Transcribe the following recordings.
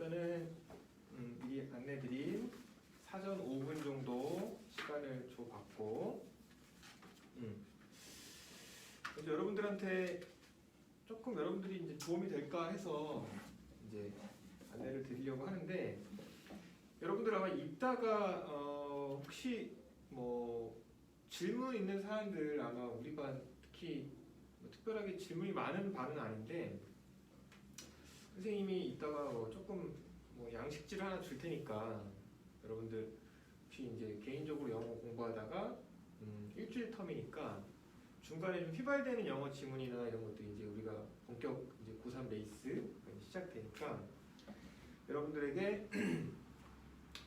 일단은 미리 안내드린 사전 5분 정도 시간을 줘봤고 그래서 여러분들한테 조금 여러분들이 이제 도움이 될까 해서 이제 안내를 드리려고 하는데, 여러분들 아마 이따가 혹시 뭐 질문 있는 사람들, 아마 우리 반 특히 뭐 특별하게 질문이 많은 반은 아닌데, 선생님이 이따가 뭐 조금 뭐 양식질 하나 줄 테니까 여러분들 혹시 이제 개인적으로 영어 공부하다가 일주일 텀이니까 중간에 좀 휘발되는 영어 지문이나 이런 것도 이제 우리가 본격 이제 고3 레이스 시작되니까 여러분들에게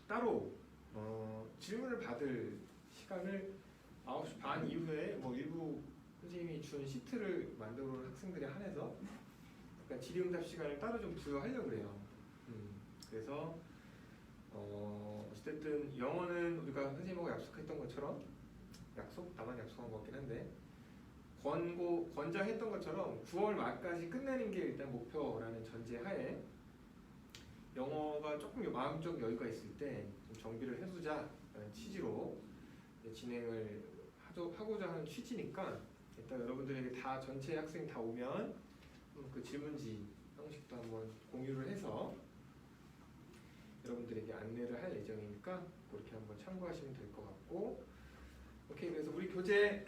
따로 질문을 받을 시간을 9시 반 이후에 뭐 일부 선생님이 준 시트를 만들어 놓은 학생들에 한해서 약간 질의응답 시간을 따로 좀 부여하려고 그래요. 그래서 어쨌든 영어는 우리가 선생님하고 약속했던 것처럼, 나만 약속한 것 같긴 한데, 권장했던 것처럼 9월 말까지 끝내는 게 일단 목표라는 전제하에 영어가 조금 마음적 여유가 있을 때 좀 정비를 해두자라는 취지로 진행을 하고자 하는 취지니까, 일단 여러분들에게 다 전체 학생 다 오면 그 질문지 형식도 한번 공유를 해서 여러분들에게 안내를 할 예정이니까 그렇게 한번 참고하시면 될 것 같고, 오케이. 그래서 우리 교재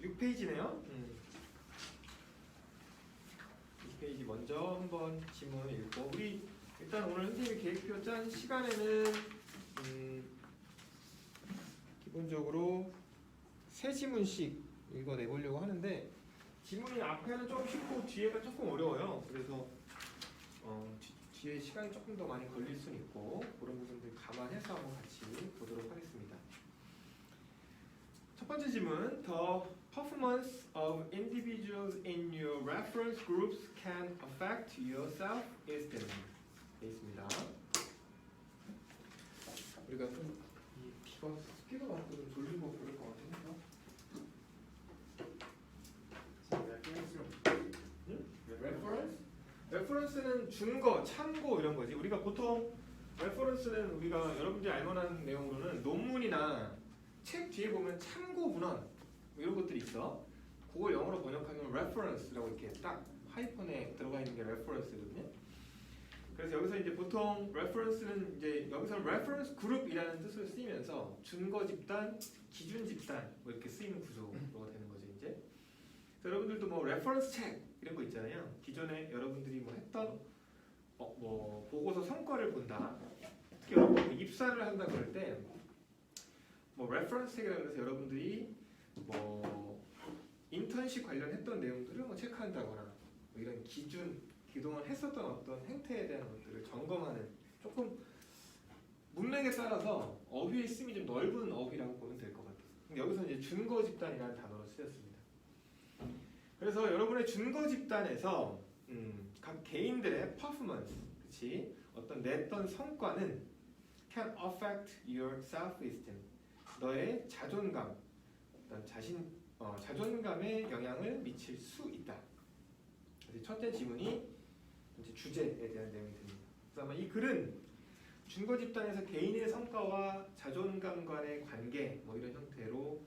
6페이지네요. 6페이지 먼저 한번 지문 읽고, 우리 일단 오늘 선생님이 계획표 짠 시간에는 기본적으로 3지문씩 읽어내보려고 하는데, 지문이 앞에는 좀 쉽고 뒤에가 조금 어려워요. 그래서 뒤에 시간이 조금 더 많이 걸릴 수는 있고, 그런 부분들 감안해서 한번 같이 보도록 하겠습니다. 첫 번째 질문, The performance of individuals in your reference groups can affect your self-esteem. 돼 있습니다. 우리가 좀 이 스피커 갖고 좀 돌리고 그럴 것 같으니까. 레퍼런스는 준거, 참고 이런 거지. 우리가 보통 레퍼런스는 우리가 여러분들이 알만한 내용으로는 논문이나 책 뒤에 보면 참고 문헌 뭐 이런 것들이 있어. 그걸 영어로 번역하면 reference라고 이렇게 딱 하이픈에 들어가 있는 게 reference거든요. 그래서 여기서 이제 보통 reference는 이제 여기서 reference group이라는 뜻으로 쓰이면서 준거 집단, 기준 집단 뭐 이렇게 쓰이는 구조가 되는 거죠 이제. 여러분들도 뭐 레퍼런스 책 이런 거 있잖아요. 기존에 여러분들이 뭐 했던 뭐 보고서 성과를 본다. 특히 여러분 입사를 한다 그럴 때 뭐 레퍼런스 책이라고 해서 여러분들이 뭐 인턴십 관련했던 내용들을 뭐 체크한다거나 뭐 이런 기준, 그동안 했었던 어떤 행태에 대한 것들을 점검하는, 조금 문맥에 따라서 어휘의 쓰임이 좀 넓은 어휘라고 보면 될 것 같아요. 여기서 이제 준거 집단이라는 단어로 쓰였습니다. 그래서 여러분의 준거 집단에서 각 개인들의 퍼포먼스, 그치? 어떤 냈던 성과는 can affect your self-esteem. 너의 자존감, 어떤 자존감에 영향을 미칠 수 있다. 그래서 첫째 지문이 이제 주제에 대한 내용이 됩니다. 그래서 아마 이 글은 준거 집단에서 개인의 성과와 자존감 간의 관계, 뭐 이런 형태로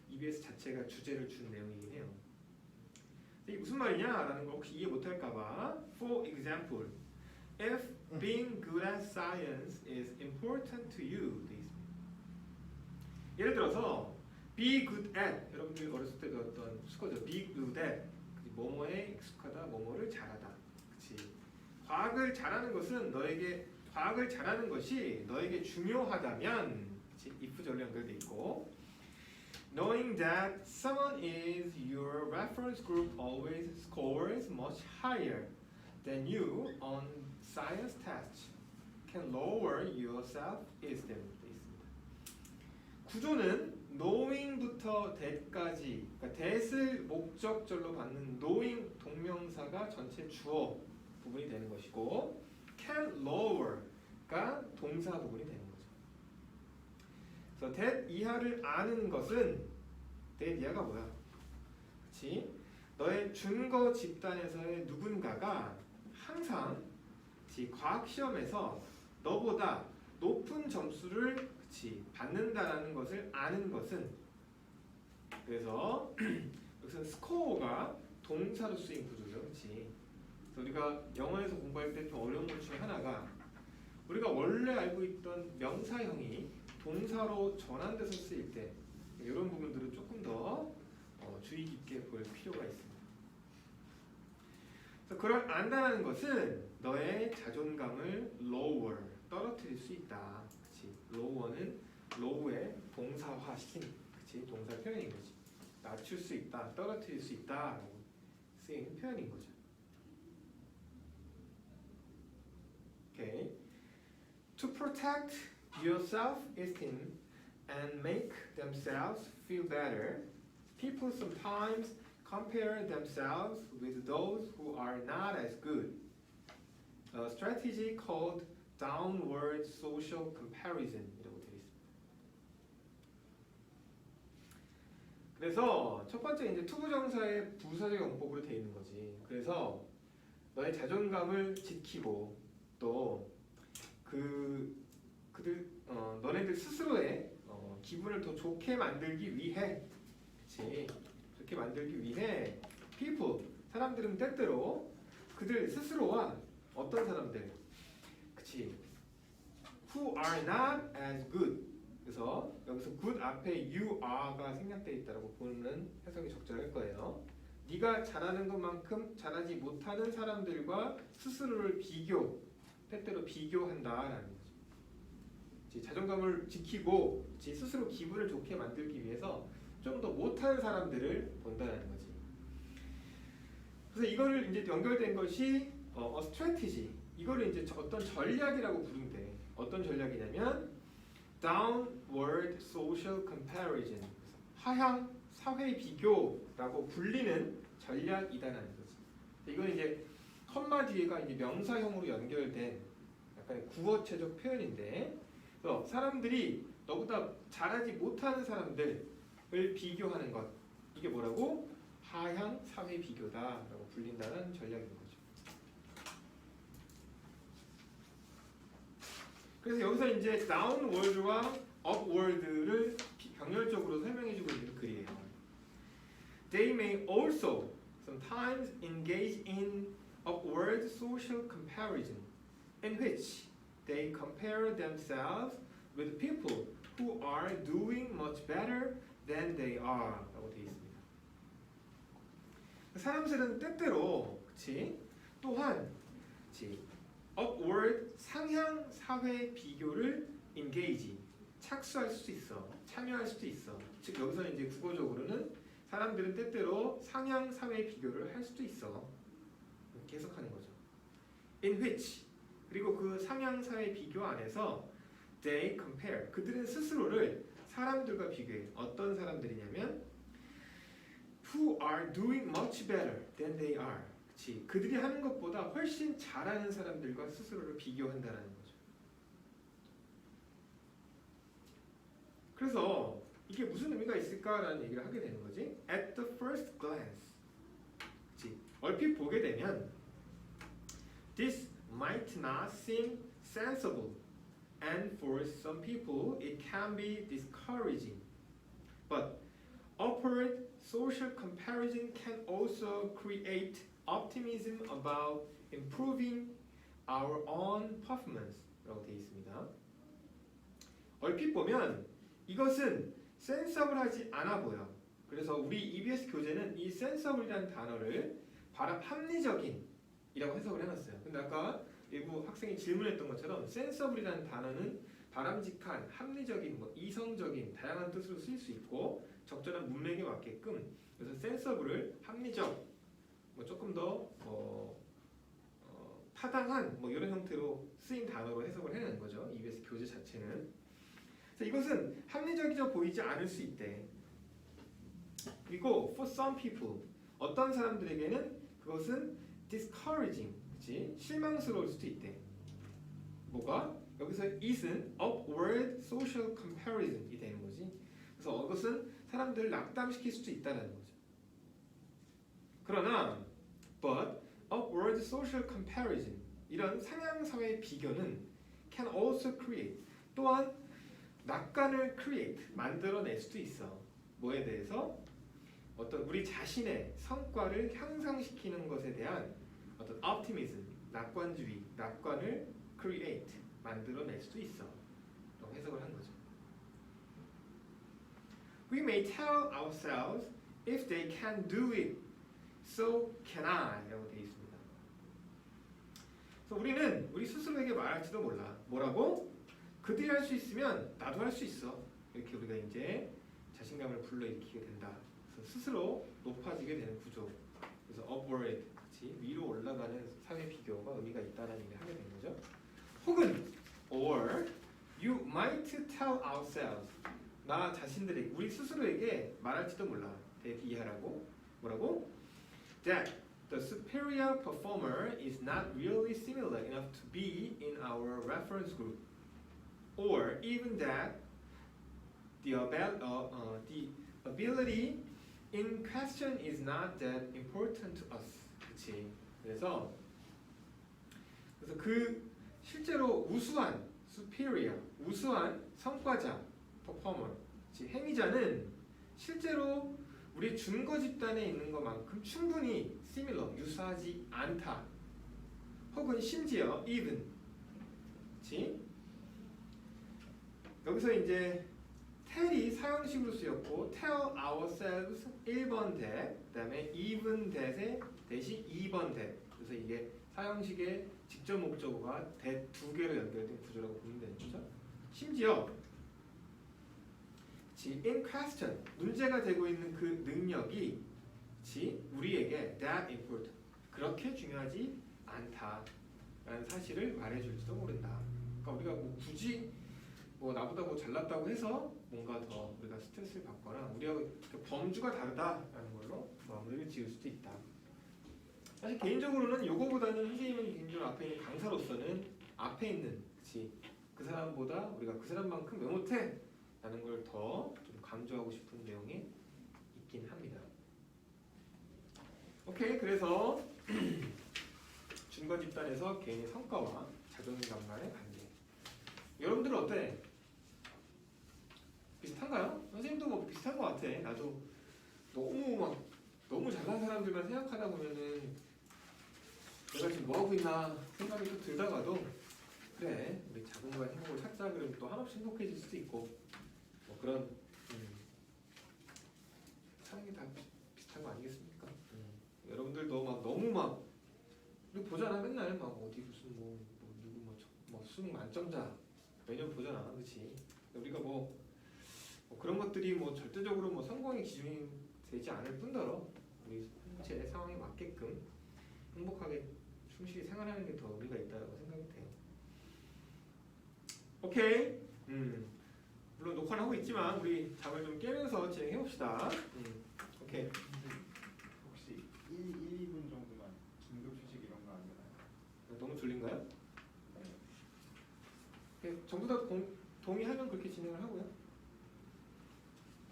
EBS 자체가 주제를 준 내용이긴 해요. 이게 무슨 말이냐라는 걸 혹시 이해 못할까봐, For example, if being good at science is important to you, 돼 있습니다. 예를 들어서 be good at, 여러분들이 어렸을 때 배웠던 수거죠. be good at, 뭐뭐에 익숙하다, 뭐뭐를 잘하다. 그치? 과학을 잘하는 것이 너에게 중요하다면, 그치? if 절로 연결돼 있고, knowing that someone is your reference group always scores much higher than you on science tests can lower your self-esteem. 구조는 knowing부터 that까지, 그러니까 that을 목적절로 받는 knowing 동명사가 전체 주어 부분이 되는 것이고, can lower가 동사 부분이 되는 거죠. 그래서 that 이하를 아는 것은, that 이하가 뭐야? 그렇지? 너의 준거 집단에서의 누군가가 항상 과학 시험에서 너보다 높은 점수를 받는다라는 것을 아는 것은 그래서 여기서 스코어가 동사로 쓰인 구조죠, 그렇지? 그래서 우리가 영어에서 공부할 때 좀 어려운 것 중에 하나가 우리가 원래 알고 있던 명사형이 동사로 전환돼서 쓰일 때 이런 부분들은 조금 더 주의 깊게 볼 필요가 있습니다. 그래서 그걸 안다는 것은 너의 자존감을 lower, 떨어뜨릴 수 있다. 그치? lower는 low의 동사화 시킨, 그치? 동사 표현인 거지. 낮출 수 있다, 떨어뜨릴 수 있다라고 쓰이는 표현인 거죠. Okay. To protect your self-esteem and make themselves feel better, people sometimes compare themselves with those who are not as good. A strategy called downward social comparison이라고 되어 있습니다. 그래서 첫 번째 이제 투부정사의 부사적 용법으로 되어 있는 거지. 그래서 너의 자존감을 지키고 또 너네들 스스로의 기분을 더 좋게 만들기 위해, 그치? 좋게 만들기 위해 people, 사람들은 때때로 그들 스스로와 어떤 사람들, 그치? who are not as good. 그래서 여기서 good 앞에 you are가 생략되어 있다고 보는 해석이 적절할 거예요. 네가 잘하는 것만큼 잘하지 못하는 사람들과 스스로를 때때로 비교한다라는 거죠. 자존감을 지키고 스스로 기분을 좋게 만들기 위해서 좀 더 못하는 사람들을 본다는 거지. 그래서 이거를 이제 연결된 것이 strategy. 이거를 이제 어떤 전략이라고 부른대. 어떤 전략이냐면 downward social comparison. 하향 사회 비교라고 불리는 전략이다라는 거지. 이건 이제 컴마 뒤에가 이제 명사형으로 연결된 약간 구어체적 표현인데, 그래서 사람들이 너보다 잘하지 못하는 사람들을 비교하는 것, 이게 뭐라고? 하향 사회 비교다라고 불린다는 전략인 거죠. 그래서 여기서 이제 downward와 upward를 병렬적으로 설명해주고 있는 글이에요. They may also sometimes engage in upward social comparison, in which they compare themselves with people who are doing much better than they are. 라고 되어 있습니다. 사람들은 때때로, 그치? 또한, 그치? upward 상향 사회 비교를 engage, 착수할 수도 있어, 참여할 수도 있어. 즉 여기서는 이제 국어적으로는 사람들은 때때로 상향 사회 비교를 할 수도 있어. 이렇게 해석하는 거죠. In which, 그리고 그 상향 사회 비교 안에서 they compare, 그들은 스스로를 사람들과 비교해. 어떤 사람들이냐면 who are doing much better than they are. 그치? 그들이 하는 것보다 훨씬 잘하는 사람들과 스스로를 비교한다는 거죠. 그래서 이게 무슨 의미가 있을까라는 얘기를 하게 되는 거지. At the first glance, 그치? 얼핏 보게 되면 this might not seem sensible, and for some people it can be discouraging. But upward social comparison can also create optimism about improving our own performance. 라고 되어 있습니다. 얼핏 보면 이것은 센서블하지 않아 보여. 그래서 우리 EBS 교재는 이 sensible이라는 단어를 합리적인 이라고 해석을 해놨어요. 근데 아까 일부 학생이 질문했던 것처럼 sensible이라는 단어는 바람직한, 합리적인, 이성적인 다양한 뜻으로 쓰일 수 있고 적절한 문맥에 맞게끔, 그래서 sensible을 합리적, 조금 더 타당한 이런 형태로 쓰인 단어로 해석을 해내는 거죠. EBS 교재 자체는. 그래서 이것은 합리적이져 보이지 않을 수 있대. 그리고 for some people, 어떤 사람들에게는 그것은 discouraging, 그치? 실망스러울 수도 있대. 뭐가? 여기서 it은 upward social comparison이 되는 거지. 그래서 이것은 사람들을 낙담시킬 수도 있다는 거죠. 그러나 but upward social comparison 이런 상향 사회 비교는 can also create 또한 낙관을 create 만들어낼 수도 있어. 뭐에 대해서? 어떤 우리 자신의 성과를 향상시키는 것에 대한 어떤 optimism, 낙관주의, 낙관을 create 만들어낼 수도 있어. 라고 해석을 한 거죠. We may tell ourselves if they can do it, so can I 라고 되어 있습니다. 그래서 우리는 우리 스스로에게 말할지도 몰라. 뭐라고? 그들이 할 수 있으면 나도 할 수 있어. 이렇게 우리가 이제 자신감을 불러일으키게 된다. 그래서 스스로 높아지게 되는 구조. 그래서 upward, 그치? 위로 올라가는 사회 비교가 의미가 있다는 얘기를 하게 된 거죠. 혹은 or you might tell ourselves 나 자신들에게 우리 스스로에게 말할지도 몰라. 대비하라고 뭐라고? That the superior performer is not really similar enough to be in our reference group, or even that the ability in question is not that important to us. 그렇지. 그래서 그 실제로 우수한 superior 우수한 성과자 performer 행위자는 실제로 우리 준거 집단에 있는 것만큼 충분히 similar 유사하지 않다. 혹은 심지어 even 그치? 여기서 이제 tell이 사형식으로 쓰였고 tell ourselves 1번 that 그다음에 even that의 대시 2번 that 그래서 이게 사형식의 직접 목적어가 that 두 개로 연결된 구조라고 보면 되는 거죠. 심지어 in question 문제가 되고 있는 그 능력이 우리에게 that important 그렇게 중요하지 않다라는 사실을 말해줄지도 모른다. 그러니까 우리가 뭐 굳이 뭐 나보다 뭐 잘났다고 해서 뭔가 더 우리가 스트레스를 받거나 우리하고 범주가 다르다라는 걸로 마무리를 지을 수도 있다. 사실 개인적으로는 요거보다는 선생님은 개인적으로 앞에 있는 강사로서는 앞에 있는 그 사람보다 우리가 그 사람만큼 왜 못해? 라는 걸 더 좀 강조하고 싶은 내용이 있긴 합니다. 오케이, 그래서 준거 집단에서 개인의 성과와 자존감과의 관계. 여러분들은 어때? 비슷한가요? 선생님도 뭐 비슷한 것 같아. 나도 너무 잘난 사람들만 생각하다 보면은 내가 지금 뭐 하고 있나 생각이 좀 들다가도 그래 우리 자본과 행복을 찾자 그러면 또 한없이 행복해질 수도 있고 뭐 그런 사는 게 다 비슷한 거 아니겠습니까? 여러분들도 막 너무 막 우리 보잖아 맨날 막 어디 무슨 누구 뭐 수능 만점자 매년 보잖아, 그렇지? 우리가 뭐 그런 것들이 뭐 절대적으로 뭐 성공의 기준이 되지 않을 뿐더러 우리 제 상황에 맞게끔 행복하게 충실히 생활하는 게 더 의미가 있다고 생각이 돼요. 오케이. 물론 녹화는 하고 있지만 우리 잠을 좀 깨면서 진행해 봅시다. 오케이. 혹시 1-2분 정도만 긴급 휴식 이런 거 안 되나요? 너무 졸린가요? 네. 전부 다 동의하면 그렇게 진행을 하고요.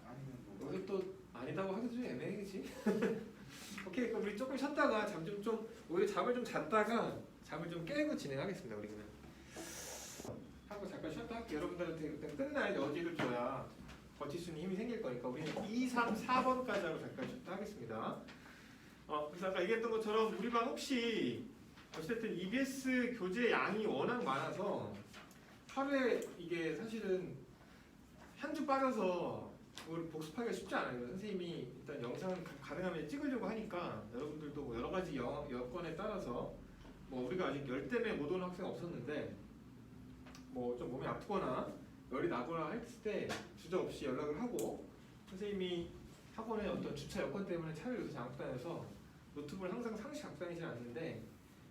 아니면 뭐 여기서 또 아니다고 하기도 좀 애매해지. 오케이, 그럼 우리 조금 쉬었다가 오히려 잠을 좀 잤다가 잠을 좀 깨고 진행하겠습니다. 우리는 하고 잠깐 쉬었다 할게요. 여러분들한테 일단 끝날 여지를 줘야 버틸 수 있는 힘이 생길 거니까 우리는 2, 3, 4번까지 하고 잠깐 쉬었다 하겠습니다. 그래서 아까 얘기했던 것처럼 우리 반 혹시 어쨌든 EBS 교재 양이 워낙 많아서 하루에 이게 사실은 한 주 빠져서 그걸 복습하기가 쉽지 않아요. 선생님이 일단 영상을 가능하면 찍으려고 하니까 여러분들도 뭐 여러 가지 여건에 따라서 뭐 우리가 아직 열 때문에 못 오는 학생 없었는데 뭐 좀 몸이 아프거나 열이 나거나 했을 때 주저없이 연락을 하고 선생님이 학원에 어떤 주차 여건 때문에 차를 요새 잘못 다녀서 노트북을 항상 상시 갖고 다니진 않는데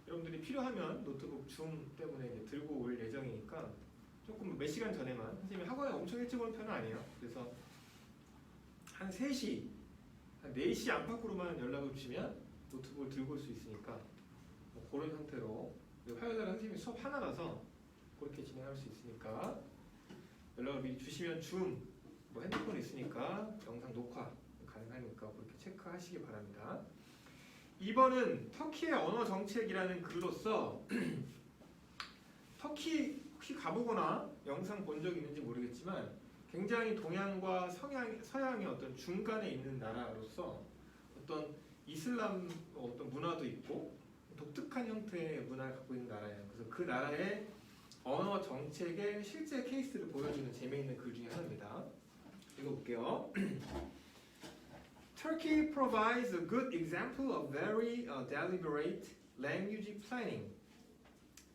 여러분들이 필요하면 노트북 줌 때문에 이제 들고 올 예정이니까 조금 몇 시간 전에만 선생님이 학원에 엄청 일찍 오는 편은 아니에요. 그래서 한 3시, 한 4시 안팎으로만 연락을 주시면 노트북을 들고 올 수 있으니까 뭐 그런 형태로 화요일날 선생님이 수업 하나라서 그렇게 진행할 수 있으니까 연락을 미리 주시면 줌, 뭐 핸드폰 있으니까 영상 녹화 가능하니까 그렇게 체크하시기 바랍니다. 2번은 터키의 언어 정책이라는 글로서 터키 혹시 가보거나 영상 본 적 있는지 모르겠지만 굉장히 동양과 서양의 어떤 중간에 있는 나라로서 어떤 이슬람 어떤 문화도 있고 독특한 형태의 문화를 갖고 있는 나라예요. 그래서 그 나라의 언어 정책의 실제 케이스를 보여주는 재미있는 글 중에 하나입니다. 읽어볼게요. Turkey provides a good example of very deliberate language planning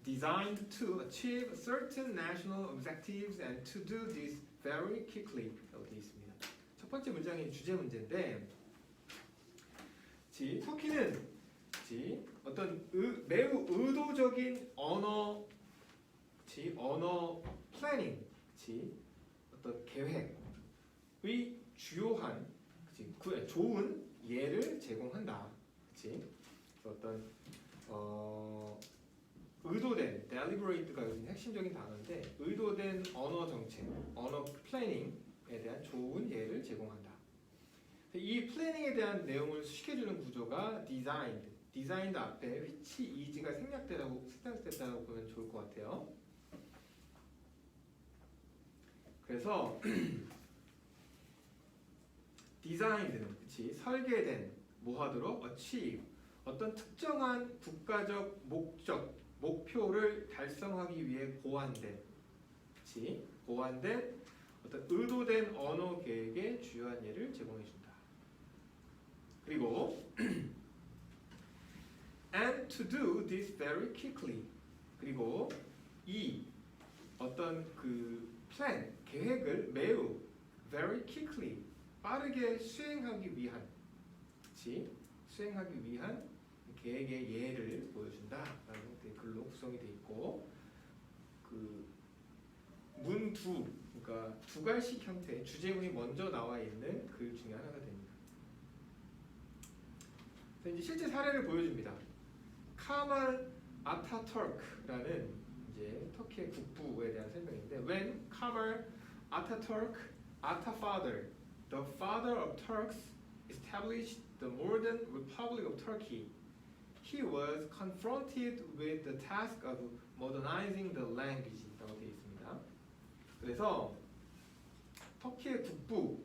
designed to achieve certain national objectives and to do this very quickly. 라고 되어 있습니다. 첫 번째 문장이 주제 문제인데 터키는 어떤 매우 의도적인 언어 플래닝, 어떤 계획의 주요한 좋은 예를 제공한다. 그래서 어떤 의도된 deliberate가 요즘 핵심적인 단어인데 의도된 언어 정책, 언어 플래닝에 대한 좋은 예를 제공한다. 이 플래닝에 대한 내용을 수식해주는 구조가 designed 앞에 which is가 생략됐다고 보면 좋을 것 같아요. 그래서 designed는 설계된 뭐하도록 achieve 어떤 특정한 국가적 목표를 달성하기 위해 고안된 어떤 의도된 언어 계획의 주요한 예를 제공해준다. 그리고 and to do this very quickly. 그리고 이 어떤 그 플랜 계획을 매우 very quickly 빠르게 수행하기 위한 계획의 예를 보여준다라는 형태의 글로 구성이 되어 있고 그 그러니까 두 갈식 형태 주제문이 먼저 나와 있는 글 중에 하나가 됩니다. 이제 실제 사례를 보여줍니다. 카말 아타투르크라는 이제 터키의 국부에 대한 설명인데 When Kamal Ataturk, the father of Turks, established the modern Republic of Turkey, he was confronted with the task of modernizing the language라고 되어 있습니다. 그래서 터키의 국부,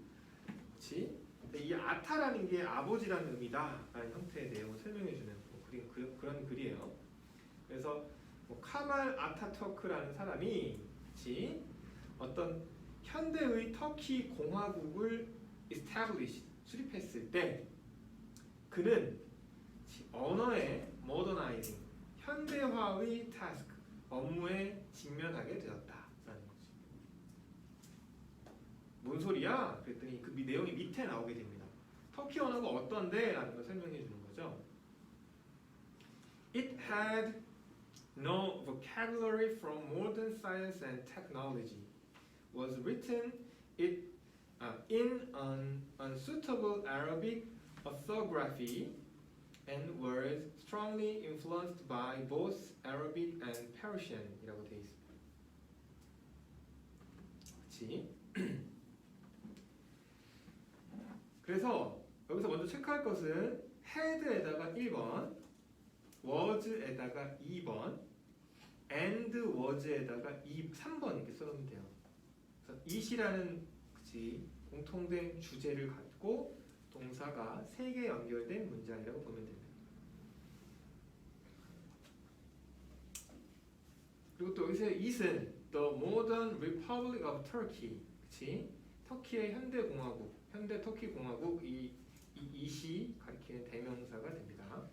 이 아타라는 게 아버지라는 의미다라는 형태의 내용을 설명해주는 그런 글이에요. 그래서 카말 아타투르크라는 사람이 어떤 현대의 터키 공화국을 수립했을 때 그는 언어의 modernizing 현대화의 task 업무에 직면하게 되었다라는 거죠. 뭔 소리야? 그랬더니 그 내용이 밑에 나오게 됩니다. 터키 언어가 어떤데? 라는 걸 설명해 주는 거죠. It had no vocabulary from modern science and technology. Was written in an unsuitable Arabic orthography and was strongly influenced by both Arabic and Persian이라고 되어 있습니다. 그래서 여기서 먼저 체크할 것은 had에다가 1번, was에다가 2번, and was에다가 3번 이렇게 써놓으면 돼요. 그래서 it이라는 공통된 주제를 갖고 동사가 3개 연결된 문장이라고 보면 됩니다. 그리고 또 여기서 it은 the modern Republic of Turkey, 터키의 현대 터키 공화국 이 it이 가리키는 대명사가 됩니다.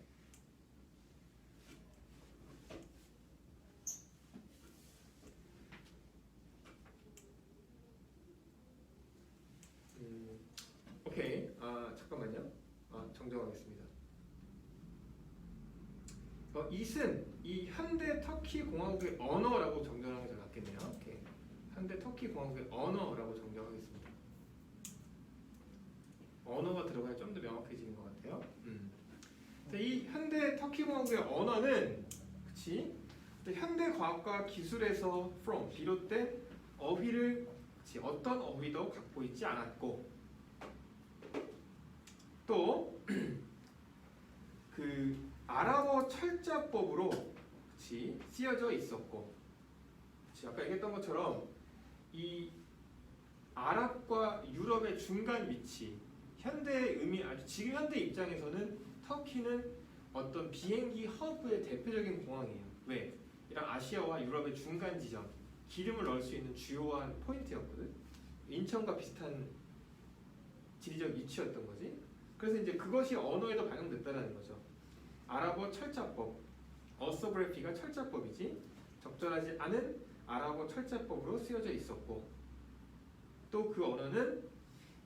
오케이. 잠깐만요. 정정하겠습니다. it은 이 현대 터키 공화국의 언어라고 정정하는 게 더 낫겠네요. 오케이. 현대 터키 공화국의 언어라고 정정하겠습니다. 언어가 들어가야 좀 더 명확해지는 것 같아요. 이 현대 터키 공화국의 언어는 현대 과학과 기술에서 from 비롯된 어휘를 어떤 어휘도 갖고 있지 않았고 또 그 아랍어 철자법으로 그치, 쓰여져 있었고, 그치, 아까 얘기했던 것처럼 이 아랍과 유럽의 중간 위치, 현대의 의미, 아주 지금 현대 입장에서는 터키는 어떤 비행기 허브의 대표적인 공항이에요. 왜? 이런 아시아와 유럽의 중간 지점, 기름을 넣을 수 있는 주요한 포인트였거든. 인천과 비슷한 지리적 위치였던 거지. 그래서 이제 그것이 언어에도 반영됐다는 거죠. 아랍어 철자법, 어서그래피가 철자법이지 적절하지 않은 아랍어 철자법으로 쓰여져 있었고, 또 그 언어는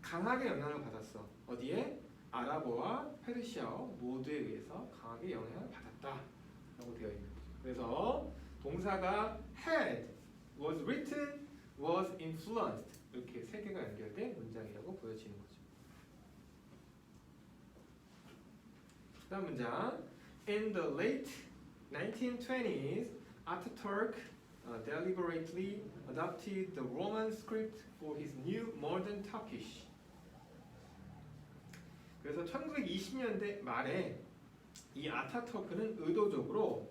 강하게 영향을 받았어. 어디에? 아랍어와 페르시아어 모두에 의해서 강하게 영향을 받았다라고 되어 있는 거죠. 그래서 동사가 had, was written, was influenced 이렇게 세 개가 연결된 문장이라고 보여지는 거죠. 다음 문장. In the late 1920s, Ataturk deliberately adopted the Roman script for his new modern Turkish. 그래서 1920년대 말에 이 아타투르크는 의도적으로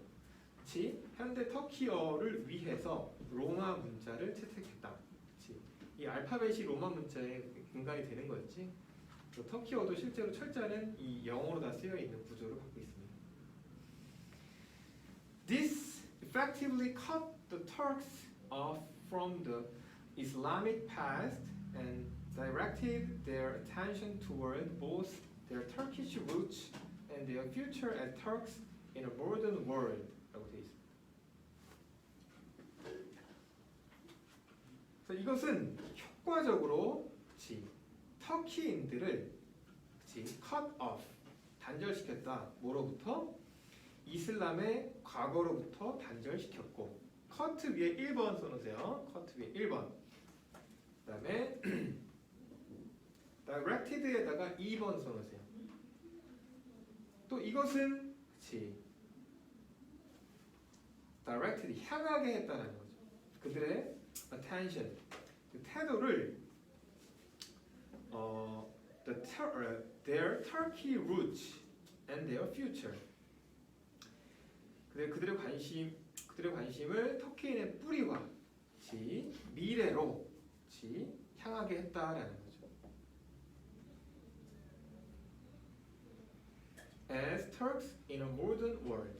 그치? 현대 터키어를 위해서 로마 문자를 채택했다. 그치? 이 알파벳이 로마 문자에 근간이 되는 거였지. 터키어도 실제로 철자는 이 영어로 다 쓰여 있는 구조를 갖고 있습니다. This effectively cut the Turks off from the Islamic past and directed their attention toward both their Turkish roots and their future as Turks in a modern world. 라고 되어 있습니다. 그래서 이것은 효과적으로 터키인들을 cut off, 단절시켰다. 뭐로부터? 이슬람의 과거로부터 단절시켰고, cut 위에 1번 써놓으세요. cut 위에 1번. 그 다음에 directed에다가 2번 써놓으세요. 또 이것은 directed, 향하게 했다는 거죠. 그들의 attention, 그 태도를 their Turkey roots and their future. 그들의 관심을 터키인의 뿌리와 미래로 향하게 했다라는 거죠. As Turks in a modern world.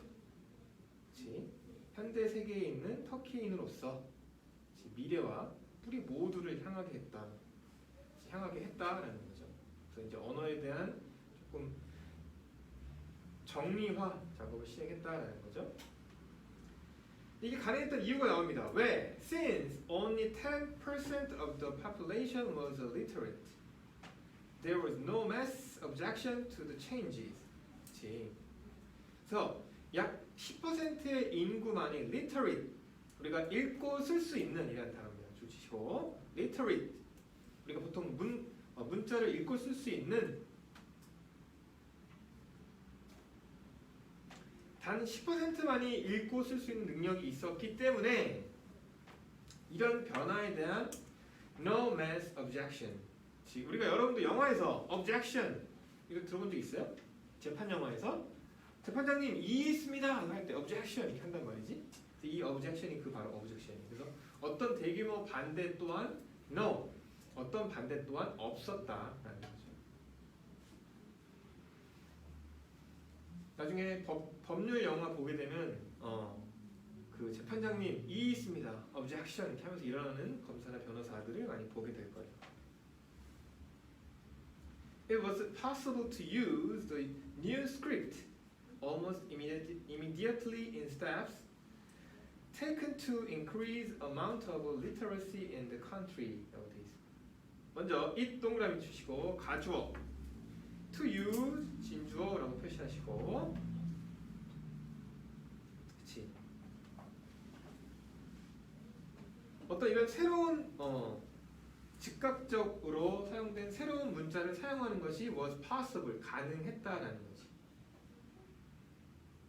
현대 세계에 있는 터키인으로서 미래와 뿌리 모두를 향하게 했다라는 거죠. 그래서 이제 언어에 대한 조금 정리화 작업을 시작했다라는 거죠. 이게 가능했던 이유가 나옵니다. 왜? Since only 10% of the population was illiterate, there was no mass objection to the changes. 그래서 약 10%의 인구만이 literate, 우리가 읽고 쓸 수 있는 이라는 단어입니다. 주시고 literate, 우리가 보통 문자를 읽고 쓸 수 있는 단 10%만이 읽고 쓸 수 있는 능력이 있었기 때문에 이런 변화에 대한 no mass objection. 우리가 여러분도 영화에서 objection 이거 들어본 적 있어요? 재판 영화에서 재판장님 이의 있습니다 할 때 objection 이렇게 한단 말이지. 이 objection이 그 바로 objection이. 그래서 어떤 대규모 반대 또한 no, 어떤 반대 또한 없었다라는 거죠. 나중에 법률 영화 보게 되면 그 재판장님 이의 있습니다 objection 이렇게 하면서 일어나는 검사나 변호사들을 많이 보게 될 거예요. It was possible to use the new script almost immediately in steps taken to increase amount of literacy in the country. 라고 되어 있습니다. 먼저 it 동그라미 주시고 가주어 to use 진주어라고 표시하시고, 그치? 어떤 이런 새로운 즉각적으로 사용된 새로운 문자를 사용하는 것이 was possible, 가능했다라는 거지.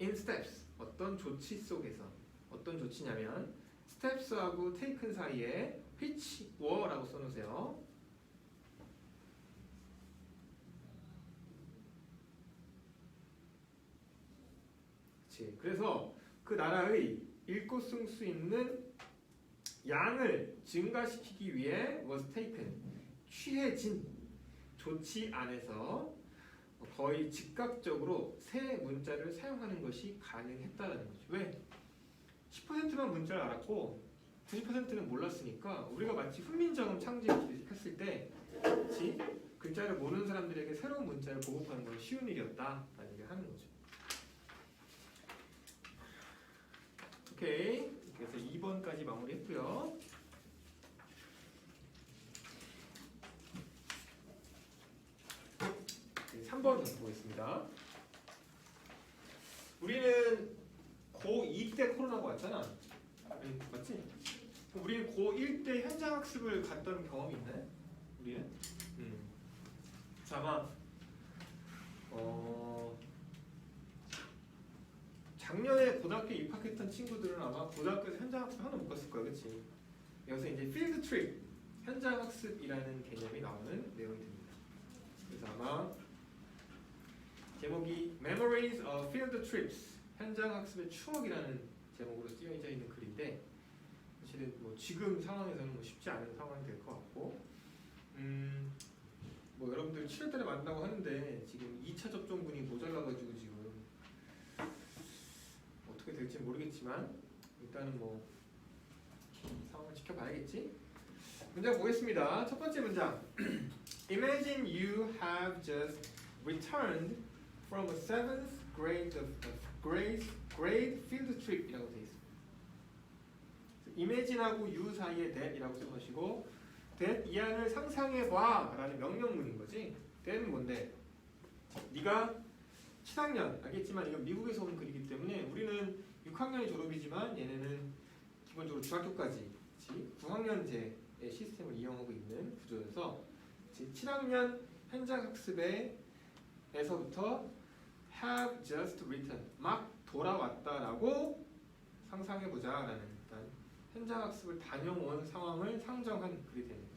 In steps, 어떤 조치 속에서. 어떤 조치냐면 steps하고 taken 사이에 which were라고 써놓으세요. 그치. 그래서 그 나라의 읽고 쓸 수 있는 양을 증가시키기 위해 was taken 취해진 조치 안에서 거의 즉각적으로 새 문자를 사용하는 것이 가능했다는 거죠. 왜? 10%만 문자를 알았고 90%는 몰랐으니까 우리가 마치 훈민정음 창제했을 때 그치? 글자를 모르는 사람들에게 새로운 문자를 보급하는 건 쉬운 일이었다라는 얘기를 하는 거죠. 오케이. 그래서 2번까지 마무리했고요. 3번 보겠습니다. 우리는 고2 때 코로나가 왔잖아. 아니, 맞지? 그럼 우리는 고1 때 현장학습을 갔던 경험이 있나요? 우리는? 자, 아마 작년에 고등학교 입학했던 친구들은 아마 고등학교에서 현장학습 하나 못 갔을 거야, 그치? 여기서 이제 필드 트립, 현장학습이라는 개념이 나오는 내용이 됩니다. 그래서 아마 제목이 Memories of Field Trips, 현장학습의 추억이라는 제목으로 쓰여져 있는 글인데 사실은 뭐 지금 상황에서는 뭐 쉽지 않은 상황이 될 것 같고 뭐 여러분들 7월달에 만나고 하는데 지금 2차 접종군이 모자라가지고 지금 어떻게 될지 모르겠지만 일단은 뭐 상황을 지켜봐야겠지. 문장 보겠습니다. 첫 번째 문장. Imagine you have just returned from a 7th grade field trip이라고 되어 있습니다. Imagine하고 you 사이에 that이라고 써놓으시고 that 이 안을 상상해봐 라는 명령문인 거지. that은 뭔데? 네가 7학년, 알겠지만 이건 미국에서 온 글이기 때문에 우리는 6학년이 졸업이지만 얘네는 기본적으로 중학교까지 9학년제의 시스템을 이용하고 있는 구조여서 7학년 현장학습에서부터 have just written 막 돌아왔다라고 상상해보자 라는 일단 현장학습을 다녀온 상황을 상정한 글이 되는 거죠.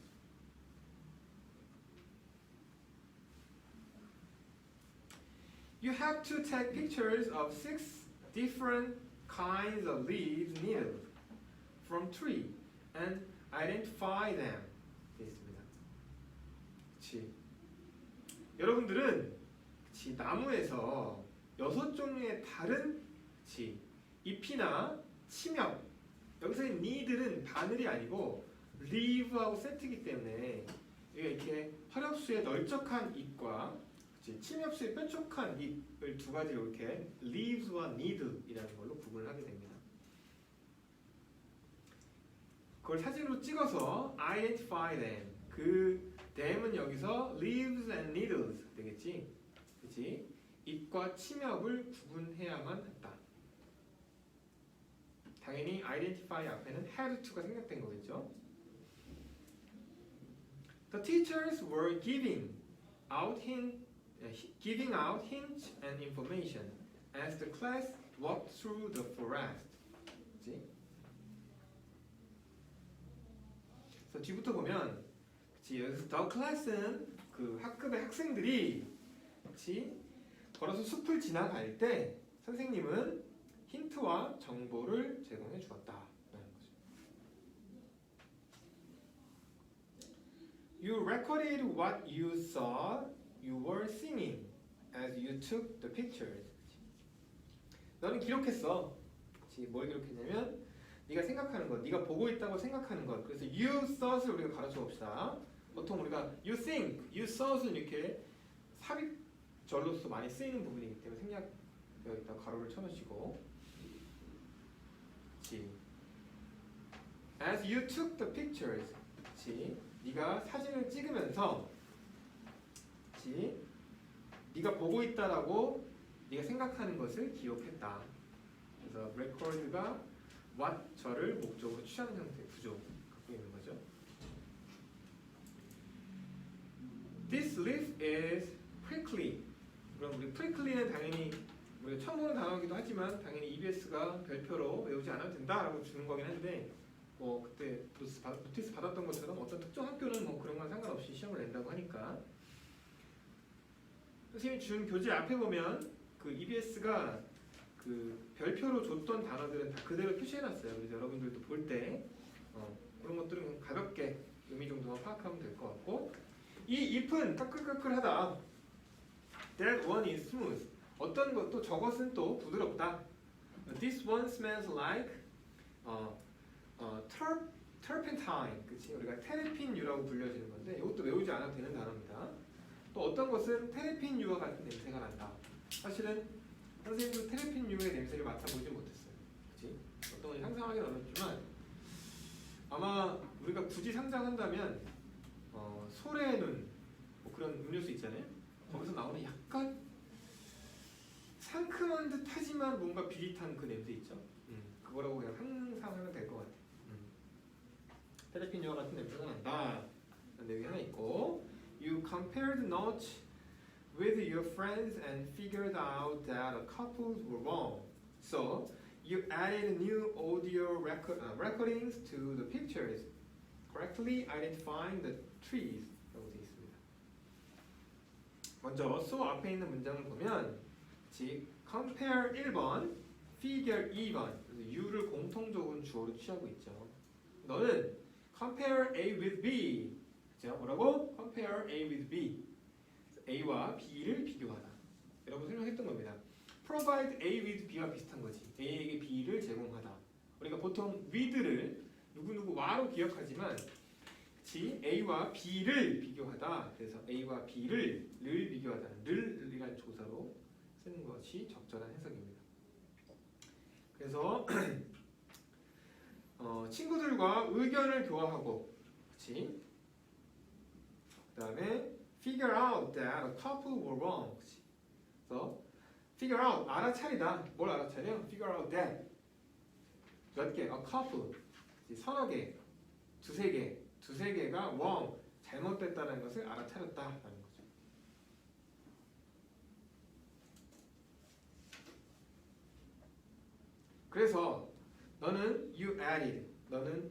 You have to take pictures of 6 different kinds of leaves needed from tree and identify them. 되어 있습니다. 그치. 여러분들은 그치, 나무에서 6종류의 다른 그치, 잎이나 침엽 여기서의 need는 바늘이 아니고 leave하고 세트이기 때문에 이렇게 화렵수의 널쩍한 잎과 침엽수의 뾰족한 잎을 두 가지로 이렇게 leaves와 need이라는 걸로 구분을 하게 됩니다. 그걸 사진으로 찍어서 identify them. 그 them은 여기서 leaves and needles 되겠지? 그치? 잎과 침엽을 구분해야만 했다. 당연히 identify 앞에는 had to가 생략된 거겠죠? The teachers were giving out hints and information as the class walked through the forest. 그치? 그래서 뒤부터 보면 그치? 여기서 the class는 그 학급의 학생들이 그치? 걸어서 숲을 지나갈 때 선생님은 힌트와 정보를 제공해 주었다라는 거죠. You recorded what you saw you were seeing as you took the pictures. 너는 기록했어. 뭘 기록했냐면 네가 생각하는 것, 네가 보고 있다고 생각하는 것. 그래서 you saw를 우리가 가르쳐 봅시다. 보통 우리가 you think, you saw는 이렇게 삽입절로서 많이 쓰이는 부분이기 때문에 생략되어 있다 가로를 쳐놓으시고 As you took the pictures, 네가 사진을 찍으면서 네가 보고 있다라고 네가 생각하는 것을 기록했다. 그래서 record가 what 저를 목적으로 취하는 형태의 구조 갖고 있는 거죠. This leaf is prickly. 그럼 우리 prickly는 당연히 우리가 처음 보는 단어이기도 하지만 당연히 EBS가 별표로 외우지 않아도 된다라고 주는 거긴 한데 뭐 그때 노티스 받았던 것처럼 어떤 특정 학교는 뭐 그런 건 상관없이 시험을 낸다고 하니까 선생님이 준 교재 앞에 보면 그 EBS가 그 별표로 줬던 단어들은 다 그대로 표시해놨어요. 그래서 여러분들도 볼 때 그런 것들은 가볍게 의미 정도만 파악하면 될 것 같고, 이 if은 까끌까끌하다. That one is smooth. 어떤 것도 저것은 또 부드럽다. This one smells like turpentine. 그치? 우리가 테레핀유라고 불려지는 건데 이것도 외우지 않아도 되는 단어입니다. 또 어떤 것은 테레핀유와 같은 냄새가 난다. 사실은 선생님도 테레핀유의 냄새를 맡아보지 못했어요. 그치? 어떤 건 상상하기는 어렵지만 아마 우리가 굳이 상상한다면 소래눈 뭐 그런 음료수 있잖아요. 거기서 나오는 약간 상큼한 듯 하지만 뭔가 비릿한 그 냄새 있죠. 그거라고 그냥 상상하면 될 것 같아요. 테레핀유와 같은 냄새가 난다. 라는 내용이 하나 있고, You compared notes with your friends and figured out that a couple were wrong. So you added new audio recordings to the pictures, correctly identifying the trees. 라고 되어 있습니다. 먼저 so 앞에 있는 문장을 보면 compare 1번, figure 2번. U를 공통적인 주어로 취하고 있죠. 너는 compare A with B. 자, 뭐라고? compare A with B. A와 B를 비교하다. 여러분 설명했던 겁니다. provide A with B와 비슷한 거지. A에게 B를 제공하다. 우리가 보통 with를 누구누구와로 기억하지만 그치? A와 B를 비교하다. 그래서 A와 B를 비교하다는 를이라는 조사로 쓰는 것이 적절한 해석입니다. 그래서 친구들과 의견을 교환하고, 그치? 그 다음에 figure out that a couple were wrong. 그치? 그래서 figure out 알아차리다. 뭘 알아차려? figure out that 몇 개? a couple 서너 개, 두세 개가 wrong 잘못됐다는 것을 알아차렸다라는 거죠. 그래서 너는 you added, 너는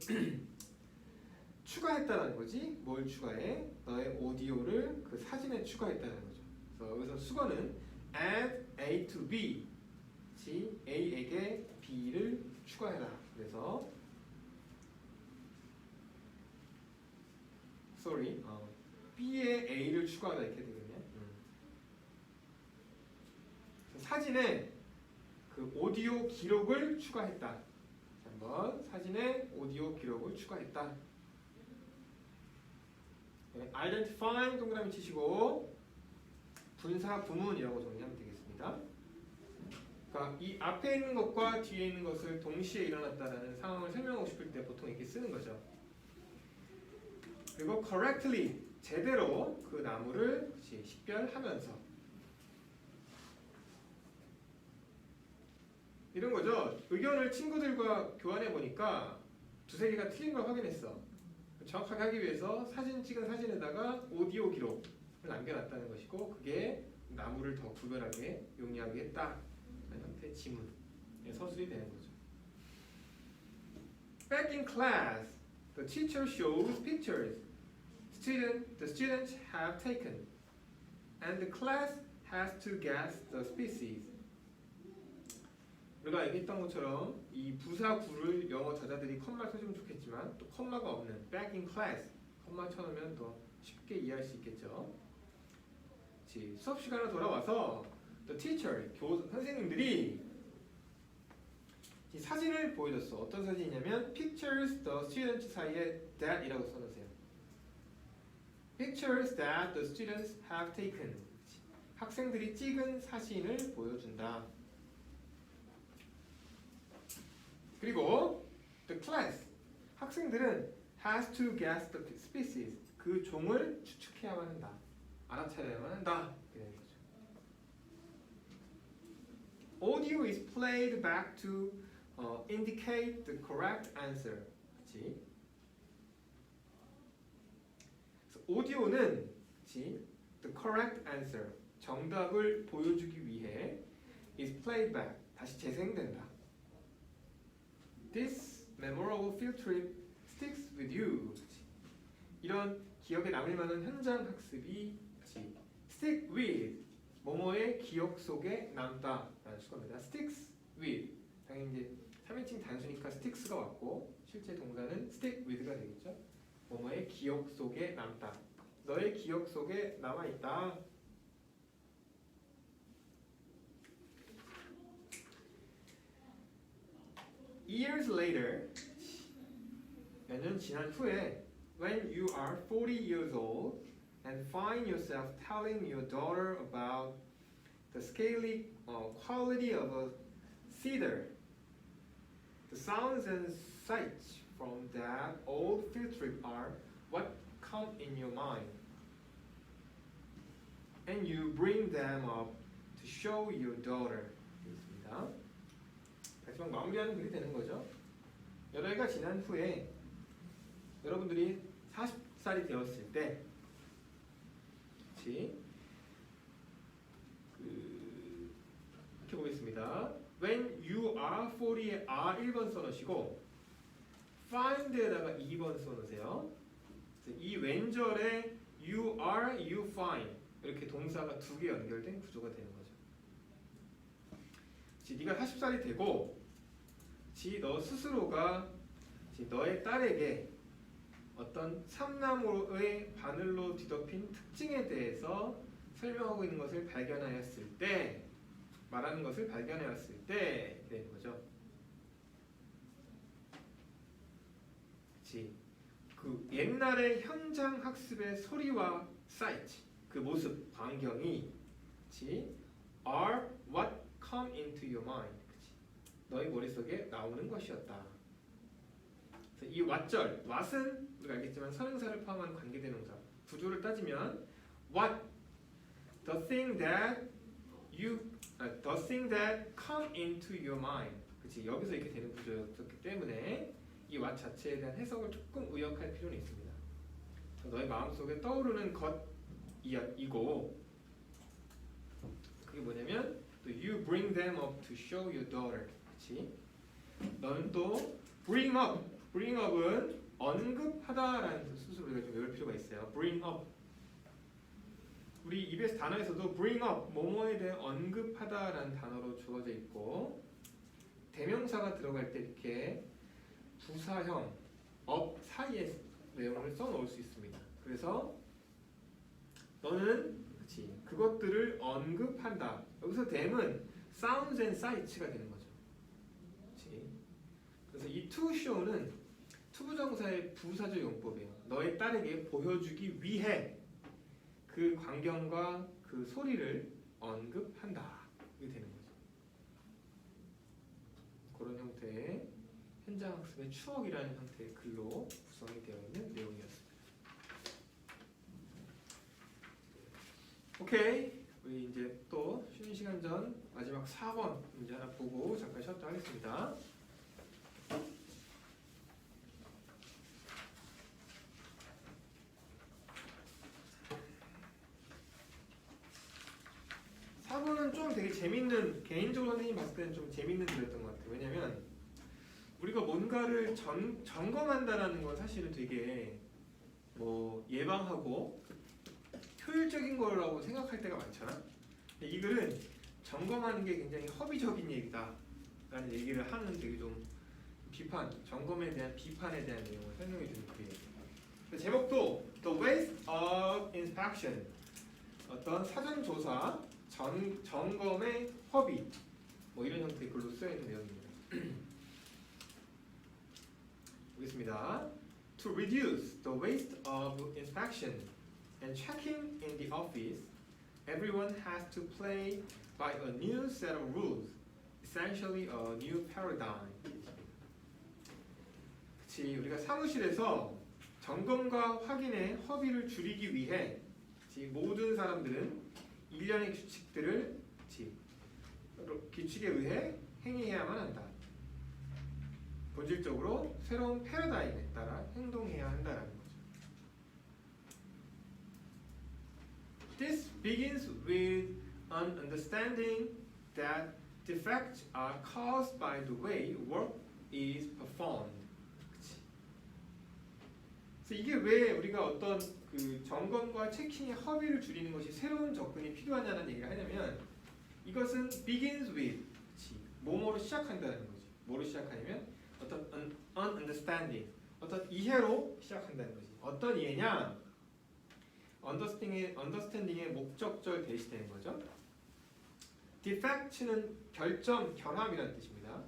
추가했다는 거지. 뭘 추가해? 너의 오디오를 그 사진에 추가했다는 거죠. 그래서 여기서 수거는 add A to B, A에게 B를 추가해라. 그래서 B에 A를 추가하다 이렇게 되거든요. 사진에 그 오디오 기록을 추가했다. 한번 사진에 오디오 기록을 추가했다. identifying 동그라미 치시고 분사 구문이라고 정리하면 되겠습니다. 그러니까 이 앞에 있는 것과 뒤에 있는 것을 동시에 일어났다라는 상황을 설명하고 싶을 때 보통 이렇게 쓰는 거죠. 그리고 correctly 제대로 그 나무를 식별하면서 이런 거죠. 의견을 친구들과 교환해 보니까 두세 개가 틀린 걸 확인했어. 정확하게 하기 위해서 사진 찍은 사진에다가 오디오 기록을 남겨놨다는 것이고, 그게 나무를 더 구별하게 용이하게 했다. 라는 형태의 지문, 서술이 되는 거죠. Back in class, the teacher shows pictures the students have taken, and the class has to guess the species. 우리가 얘기했던 것처럼 이 부사 구를 영어 저자들이 컴마 써주면 좋겠지만 또 컴마가 없는 back in class 컴마 쳐놓으면 더 쉽게 이해할 수 있겠죠. 수업 시간에 돌아와서 the teacher 선생님들이 이 사진을 보여줬어. 어떤 사진이냐면 pictures the students 사이에 that이라고 써놓으세요. pictures that the students have taken. 학생들이 찍은 사진을 보여준다. 그리고 the class 학생들은 has to guess the species 그 종을 추측해야만 한다. 알아차려야만 한다. 이런 거죠. Audio is played back to indicate the correct answer. 그렇지? 오디오는 그치? The correct answer 정답을 보여주기 위해 is played back 다시 재생된다. This memorable field trip sticks with you. 그치? 이런 기억에 남을 만한 현장 학습이 stick with 뭐뭐의 기억 속에 남다라는 수거입니다. sticks with. 당연히 이제 3인칭 단수니까 sticks가 왔고 실제 동사는 stick with가 되겠죠. 뭐뭐의 기억 속에 남다. 너의 기억 속에 남아 있다. Years later, 몇 년 지난 후에, when you are 40 years old and find yourself telling your daughter about the scaly quality of a cedar, the sounds and sights from that old field trip are what come in your mind, and you bring them up to show your daughter. 되겠습니다. 마지막 마무리하는 글이 되는 거죠. 여러 해가 지난 후에 여러분들이 40살이 되었을 때, 그치? 이렇게 보겠습니다. When you are 40에 are 1번 써놓으시고 find에다가 2번 써놓으세요. 이 왼절에 you are, you find 이렇게 동사가 두 개 연결된 구조가 되는 거죠. 네가 40살이 되고 너 스스로가 너의 딸에게 어떤 삼나무의 바늘로 뒤덮인 특징에 대해서 설명하고 있는 것을 발견하였을 때, 말하는 것을 발견하였을 때 되는 거죠. 그치? 그 옛날의 현장 학습의 소리와 사이트, 그 모습, 광경이, 그치? are what come into your mind. 그치? 너의 머릿속에 나오는 것이었다. 이 what절, what은 우리가 알겠지만 선행사를 포함한 관계대명사. 구조를 따지면 what, the thing that come into your mind. 그치? 여기서 이렇게 되는 구조였기 때문에 이 what 자체에 대한 해석을 조금 의역할 필요는 있습니다. 너의 마음속에 떠오르는 것이고, 그게 뭐냐면 you bring them up to show your daughter. 그치? 너는 또 bring up은 언급하다라는 뜻으로 우리가 좀 외울 필요가 있어요. bring up. 우리 EBS 단어에서도 bring up, 뭐뭐에 대해 언급하다라는 단어로 주어져 있고, 대명사가 들어갈 때 이렇게 부사형 up 사이에 내용을 써놓을 수 있습니다. 그래서 너는 그것들을 언급한다. 여기서 them은 sounds and sights가 되는 거죠. 그치? 그래서 이 to show는 투부정사의 부사적 용법이에요. 너의 딸에게 보여주기 위해 그 광경과 그 소리를 언급한다. 이게 되는 거죠. 그런 형태의 현장학습의 추억이라는 형태의 글로 구성이 되어 있는 내용이었습니다. 오케이, 우리 이제 또 쉬는 시간 전 마지막 4번 문제 하나 보고 잠깐 쉬었다 하겠습니다. 좀 되게 재밌는, 개인적으로 선생님이 봤을 때는 좀 재밌는 글이었던 것 같아요. 왜냐면 우리가 뭔가를 점검한다라는 건 사실은 되게 뭐 예방하고 효율적인 거라고 생각할 때가 많잖아. 이 글은 점검하는 게 굉장히 허비적인 얘기다라는 얘기를 하는 되게 좀 점검에 대한 비판에 대한 내용을 설명해 주는 글이에요. 제목도 The Waste of Inspection, 어떤 사전 조사 점검의 허비, 뭐 이런 형태의 글로 쓰여 있는 내용입니다. 보겠습니다. To reduce the waste of inspection and checking in the office, everyone has to play by a new set of rules, essentially a new paradigm. 그치, 우리가 사무실에서 점검과 확인의 허비를 줄이기 위해 모든 사람들은 일련의 규칙에 의해 행해야만 한다. 본질적으로 새로운 패러다임에 따라 행동해야 한다는 거죠. This begins with an understanding that defects are caused by the way work is performed. 그치? 그래서 이게 왜 우리가 어떤 그 점검과 체킹의 허비를 줄이는 것이 새로운 접근이 필요하냐는 얘기를 하냐면, 이것은 begins with, 그치? 뭐뭐로 시작한다는 거지. 뭐로 시작하냐면 어떤 understanding, 어떤 이해로 시작한다는 거지. 어떤 이해냐? understanding의 목적절 대시되는 거죠. defect는 결점, 결함이라는 뜻입니다.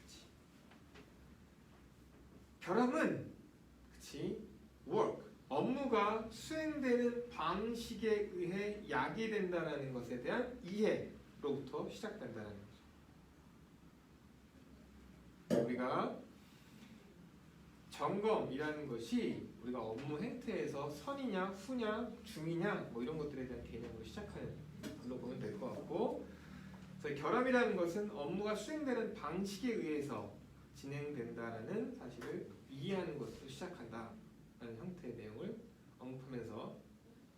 그치. 결함은 그치 work, 업무가 수행되는 방식에 의해 야기된다는 것에 대한 이해로부터 시작된다는 거죠. 우리가 점검이라는 것이 우리가 업무 행태에서 선이냐, 후냐, 중이냐 뭐 이런 것들에 대한 개념으로 시작하는 걸로 보면 될 것 같고, 그래서 결함이라는 것은 업무가 수행되는 방식에 의해서 진행된다라는 사실을 이해하는 것으로 시작한다라는 형태의 내용을 언급하면서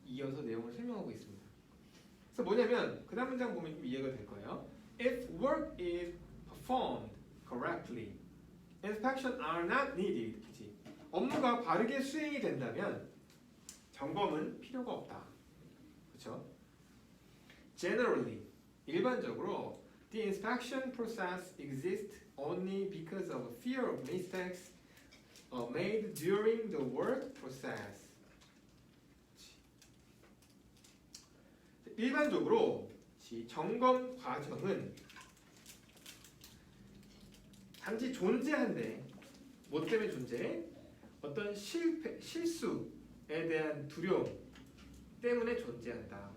이어서 내용을 설명하고 있습니다. 그래서 뭐냐면 그 다음 문장 보면 좀 이해가 될 거예요. If work is performed correctly, inspection are not needed. 그치? 업무가 바르게 수행이 된다면 점검은 필요가 없다. 그렇죠? Generally, 일반적으로 the inspection process exists only because of fear of mistakes made during the work process. 일반적으로 점검 과정은 단지 존재한데, 뭐 때문에 존재해? 어떤 실수에 대한 두려움 때문에 존재한다라는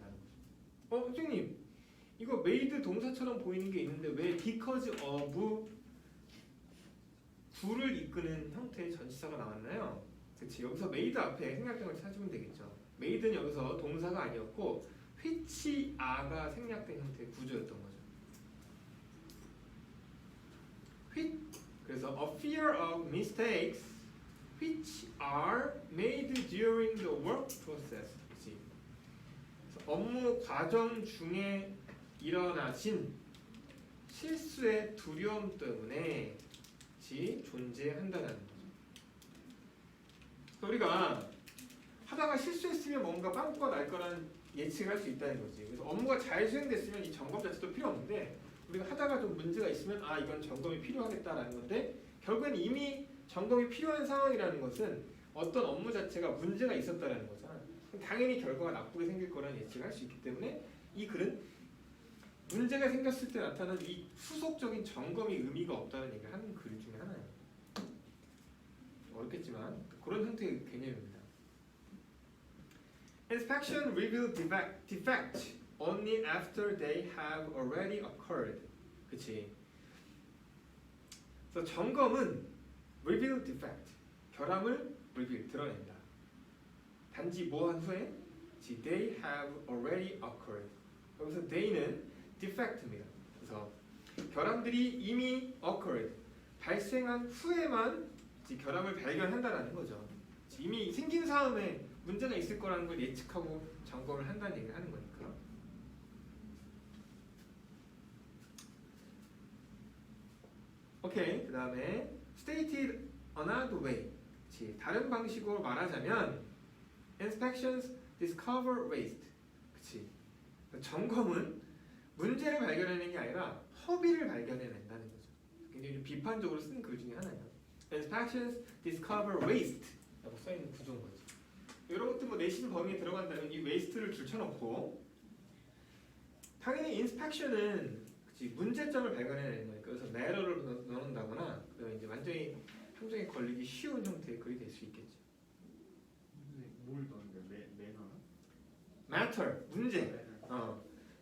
거죠. 선생님, 이거 made 동사처럼 보이는 게 있는데 왜 because of 구를 이끄는 형태의 전치사가 나왔나요? 그치, 여기서 made 앞에 생략된 걸 찾으면 되겠죠. made는 여기서 동사가 아니었고 which are가 생략된 형태의 구조였던 거죠. 그래서 a fear of mistakes which are made during the work process. 그치? 그래서 업무 과정 중에 일어나신 실수의 두려움 때문에 존재한다는 거죠. 우리가 하다가 실수했으면 뭔가 빵꾸가 날 거라는 예측을 할 수 있다는 거지. 그래서 업무가 잘 수행됐으면 이 점검 자체도 필요 없는데 우리가 하다가 좀 문제가 있으면 이건 점검이 필요하겠다라는 건데, 결국엔 이미 점검이 필요한 상황이라는 것은 어떤 업무 자체가 문제가 있었다라는 거잖아. 당연히 결과가 나쁘게 생길 거라는 예측을 할 수 있기 때문에 이 글은 문제가 생겼을 때 나타나는 이 후속적인 점검이 의미가 없다는 얘기를 하는 글 중에 하나예요. 어렵겠지만 그런 형태의 개념입니다. Inspection reveal defect only after they have already occurred. 그치? 그래서 점검은 reveal defect, 결함을 reveal, 드러낸다. 단지 뭐한 후에? They have already occurred. 여기서 they는 defect입니다. 그래서 결함들이 이미 occurred, 발생한 후에만 결함을 발견한다라는 거죠. 이미 생긴 상황에 문제가 있을 거라는 걸 예측하고 점검을 한다는 얘기를 하는 거니까. 오케이, 그 다음에 stated another way, 다른 방식으로 말하자면 inspections discover waste. 그치? 점검은 문제를 발견하는 게 아니라 허비를 발견해낸다는 거죠. 굉장히 좀 비판적으로 쓴 글 중에 하나예요. Inspections discover waste 라고 써있는 구조인 거지. 이런 것도 뭐 내신 범위에 들어간다면 이 waste를 줄쳐놓고, 당연히 inspection은 문제점을 발견해내는 거니까 그래서 matter를 넣는다거나 그다음에 이제 완전히 함정에 걸리기 쉬운 형태의 글이 될 수 있겠죠. 뭘 넣는데? 매너나? matter, 문제.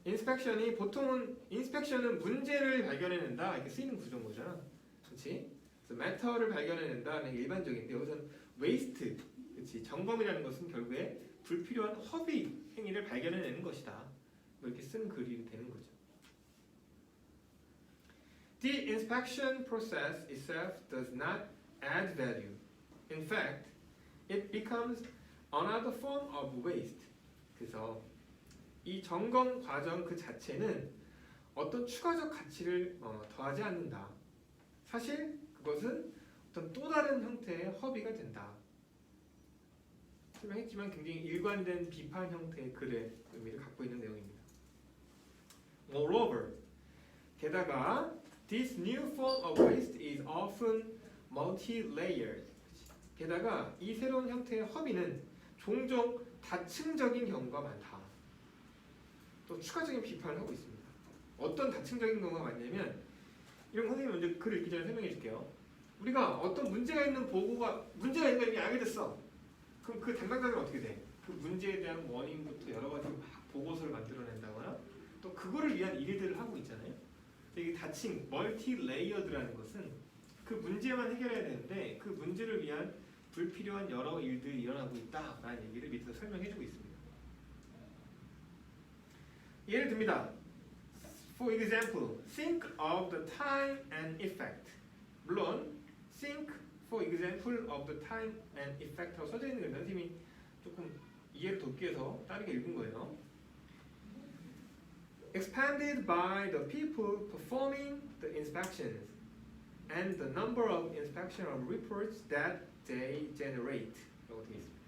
인스펙션이 보통은 인스펙션은 문제를 발견해낸다 이렇게 쓰이는 구조인 거잖아, 그렇지? 그래서 matter를 발견해낸다는 게 일반적인데 여기서는 waste, 그렇지? 점검이라는 것은 결국에 불필요한 허비 행위를 발견해내는 것이다. 뭐 이렇게 쓰는 글이 되는 거죠. The inspection process itself does not add value. In fact, it becomes another form of waste. 그래서 이 점검 과정 그 자체는 어떤 추가적 가치를 더하지 않는다. 사실 그것은 어떤 또 다른 형태의 허비가 된다. 설명했지만 굉장히 일관된 비판 형태의 글의 의미를 갖고 있는 내용입니다. Moreover, 게다가 this new form of waste is often multi-layered. 게다가 이 새로운 형태의 허비는 종종 다층적인 경우가 많다. 또 추가적인 비판을 하고 있습니다. 어떤 다층적인 경우가 많냐면 이런 선생님 먼저 글 읽기 전에 설명해 줄게요. 우리가 어떤 문제가 있는 보고가 문제가 있는 걸 이미 알게 됐어. 그럼 그 담당자는 어떻게 돼? 그 문제에 대한 원인부터 여러 가지 막 보고서를 만들어낸다거나 또 그거를 위한 일들을 하고 있잖아요. 이게 다층, 멀티 레이어드라는 것은 그 문제만 해결해야 되는데 그 문제를 위한 불필요한 여러 일들이 일어나고 있다라는 얘기를 밑에서 설명해주고 있습니다. 예를 듭니다. For example, think of the time and effect. 물론 think for example of the time and effect라고 써져 있는 걸 선생님이 조금 이해를 돕기 위해서 다르게 읽은 거예요. Expanded by the people performing the inspections and the number of inspection of reports that they generate. 라고 되어 있습니다.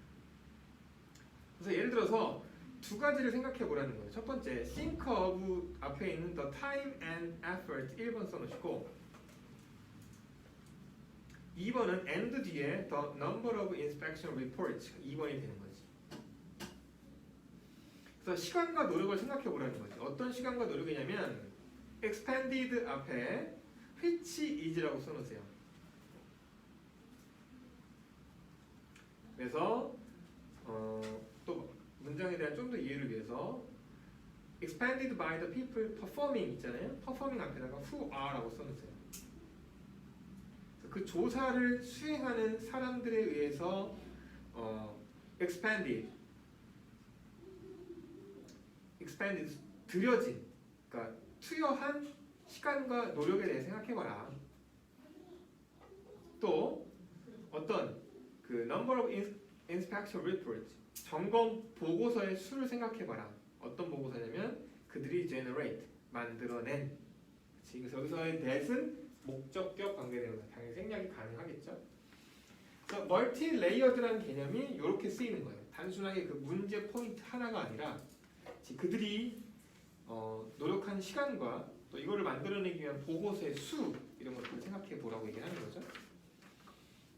그래서 예를 들어서 두 가지를 생각해 보라는 거예요. 첫 번째, think of 앞에 있는 the time and effort 1번 써놓으시고 2번은 and 뒤에 the number of inspection reports 2번이 되는 거지. 그래서 시간과 노력을 생각해 보라는 거지. 어떤 시간과 노력이냐면 expanded 앞에 which is라고 써놓으세요. 그래서 또 문장에 대한 좀 더 이해를 위해서 expanded by the people performing 있잖아요. performing 앞에다가 who are라고 써놓으세요. 그 조사를 수행하는 사람들에 의해서 expanded 들여진, 그러니까 투여한 시간과 노력에 대해 생각해봐라. 또 어떤 그 number of inspection reports 점검 보고서의 수를 생각해봐라. 어떤 보고서냐면 그들이 generate 만들어낸. 그치? 그래서 여기서의 that은 목적격 관계대명사 당연히 생략이 가능하겠죠. 그래서 멀티 레이어드라는 개념이 이렇게 쓰이는 거예요. 단순하게 그 문제 포인트 하나가 아니라 그들이 노력한 시간과 또 이거를 만들어내기 위한 보고서의 수 이런 것들을 생각해 보라고 얘기하는 거죠.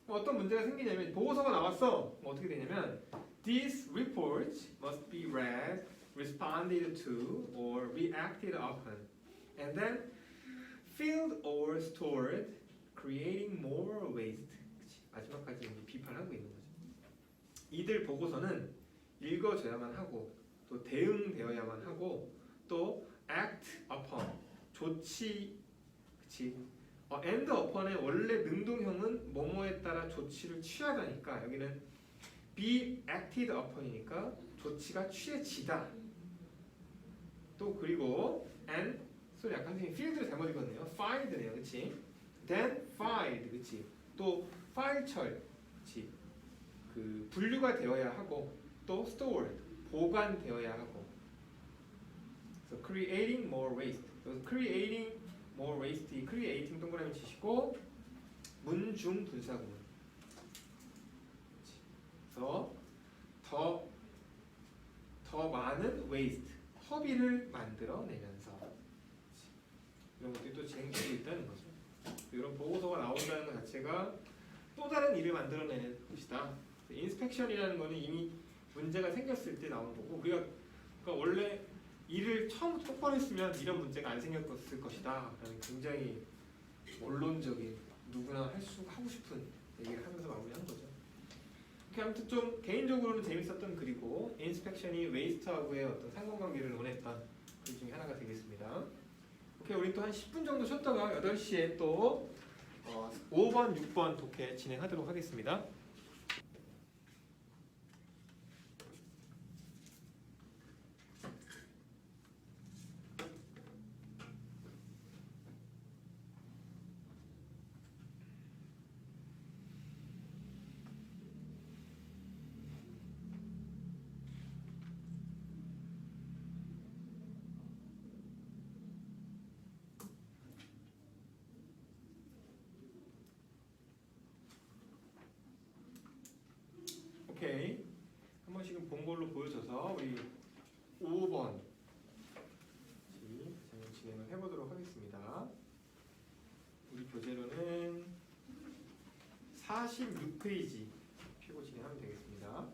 어떤 문제가 생기냐면 보고서가 나왔어. 어떻게 되냐면 These reports must be read, responded to, or reacted upon, and then filled or stored, creating more waste. 그치? 마지막까지 이제 비판하고 있는 거죠. 이들 보고서는 읽어져야만 하고 또 대응되어야만 하고 또 act upon 조치 그치 and upon의 원래 능동형은 뭐뭐에 따라 조치를 취하다니까 여기는 be acted upon이니까 조치가 취해지다. 또 그리고 and 소리 약간 필드를 잘못 읽었네요. filed네요, 그렇지? then filed, 그렇지? 또 파일철, 그렇지? 그 분류가 되어야 하고 또 stored 보관되어야 하고. 그래서 creating more waste. 그래서 creating more waste, creating 동그라미 치시고 문중 분사구문. 그래서 더 많은 waste, 허비를 만들어내면서 이런 것들이 또 진행되고 있다는 거죠. 이런 보고서가 나온다는 것 자체가 또 다른 일을 만들어내는 것이다. 인스펙션이라는 거는 이미 문제가 생겼을 때 나온 거고 우리가 그러니까 원래 일을 처음부터 똑바로 했으면 이런 문제가 안 생겼을 것이다. 라는 굉장히 원론적인 누구나 하고 싶은 얘기를 하면서 마무리한 거죠. 아무튼 좀 개인적으로는 재밌었던 글이고 인스펙션이 웨이스트하고의 어떤 상관관계를 논했던 글 중에 하나가 되겠습니다. 오케이, 우리 또 한 10분 정도 쉬었다가 8시에 또 5번, 6번 독해 진행하도록 하겠습니다. 오케이, 한 번씩은 본 걸로 보여줘서 우리 5번 진행을 해보도록 하겠습니다. 46페이지 펴고 진행하면 되겠습니다.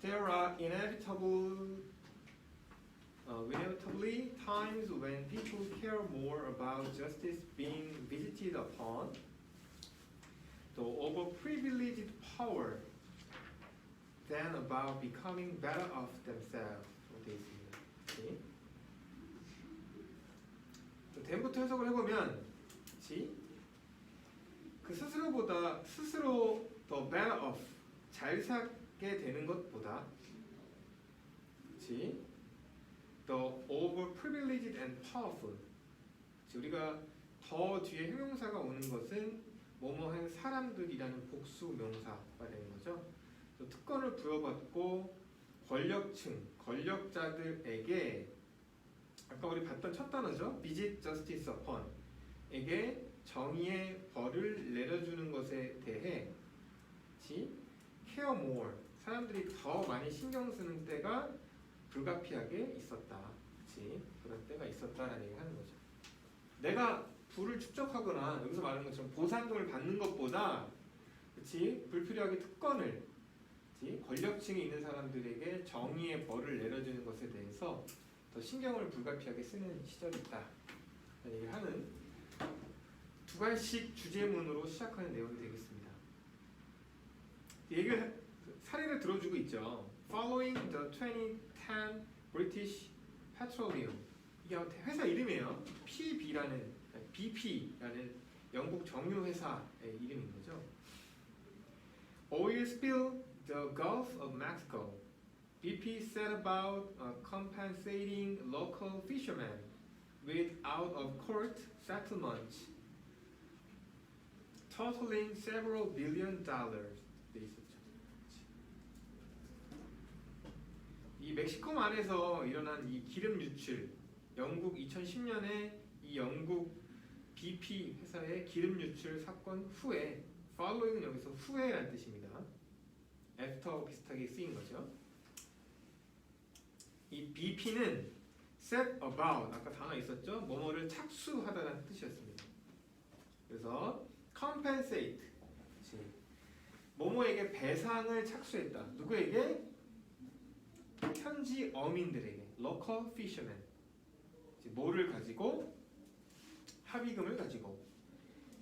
There are inevitably times when people care more about justice being visited upon the overprivileged power than about becoming better off themselves. 되어 있습니다. 그치? 댐부터 해석을 해보면, 그치? 그 스스로 더 better off, 잘 살게 되는 것보다, 그치? the overprivileged and powerful. 그치? 우리가 더 뒤에 형용사가 오는 것은 뭐뭐한 사람들이라는 복수 명사가 되는 거죠. 특권을 부여받고 권력층, 권력자들에게 아까 우리 봤던 첫 단어죠. visit justice upon 에게 정의의 벌을 내려주는 것에 대해 care more 사람들이 더 많이 신경 쓰는 때가 불가피하게 있었다. 그치? 그런 때가 있었다라는 얘기를 하는 거죠. 내가 부를 축적하거나 여기서 말하는 것처럼 보상금을 받는 것보다 그치? 불필요하게 특권을 그치? 권력층에 있는 사람들에게 정의의 벌을 내려주는 것에 대해서 더 신경을 불가피하게 쓰는 시절이 있다. 라는 얘기를 하는 두 갈씩 주제문으로 시작하는 내용이 되겠습니다. 얘기를 사례를 들어주고 있죠. Following the 2010 British Petroleum 이게 회사 이름이에요. BP라는 영국 정유 회사의 이름인 거죠. Oil spill the Gulf of Mexico. BP set about compensating local fishermen with out-of-court settlements totaling several billion dollars. 돼 있었죠. 이 멕시코만에서 일어난 이 기름 유출, 영국 2010년에 이 영국 BP 회사의 기름 유출 사건 후에, following은 여기서 후에라는 뜻입니다. after 비슷하게 쓰인 거죠. 이 BP는 set about 아까 단어 있었죠? 뭐뭐를 착수하다라는 뜻이었습니다. 그래서 compensate 뭐뭐에게 배상을 착수했다. 누구에게? 현지 어민들에게 local fishermen 뭐를 가지고? 합의금을 가지고.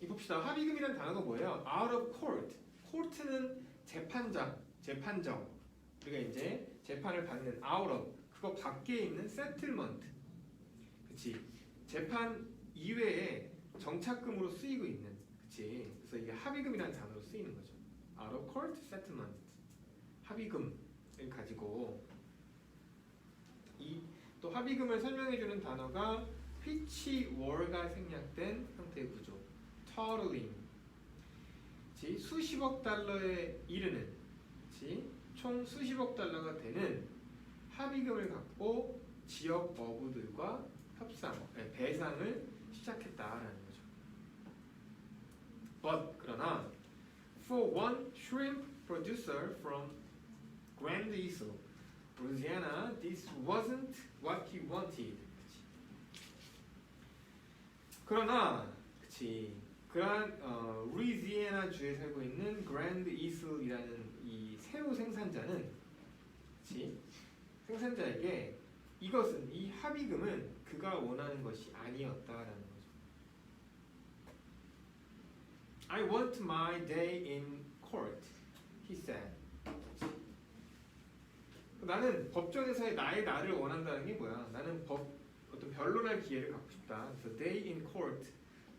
이 봅시다. 합의금이라는 단어가 뭐예요? out of court. court는 재판장, 재판정. 우리가 이제 재판을 받는 out of 그거 밖에 있는 settlement. 그치? 재판 이외에 정착금으로 쓰이고 있는. 그치? 그래서 이게 합의금이라는 단어로 쓰이는 거죠. out of court settlement. 합의금을 가지고 이 또 합의금을 설명해주는 단어가 which were가 생략된 형태의 구조. totaling. 그치? 수십억 달러에 이르는. 그치? 총 수십억 달러가 되는 합의금을 갖고 지역 어부들과 협상, 배상을 시작했다라는 거죠. But 그러나 for one shrimp producer from Grand Isle, Louisiana, this wasn't what he wanted. 그러나, 그치? 그러한 루이지애나 주에 살고 있는 그랜드 이슬이라는 이 새우 생산자는, 그치? 생산자에게 이것은 이 합의금은 그가 원하는 것이 아니었다라는 거죠. I want my day in court, he said. 나는 법정에서의 나의 날을 원한다는 게 뭐야? 나는 어떤 변론할 기회를 갖고 싶다. 그래서 day in court,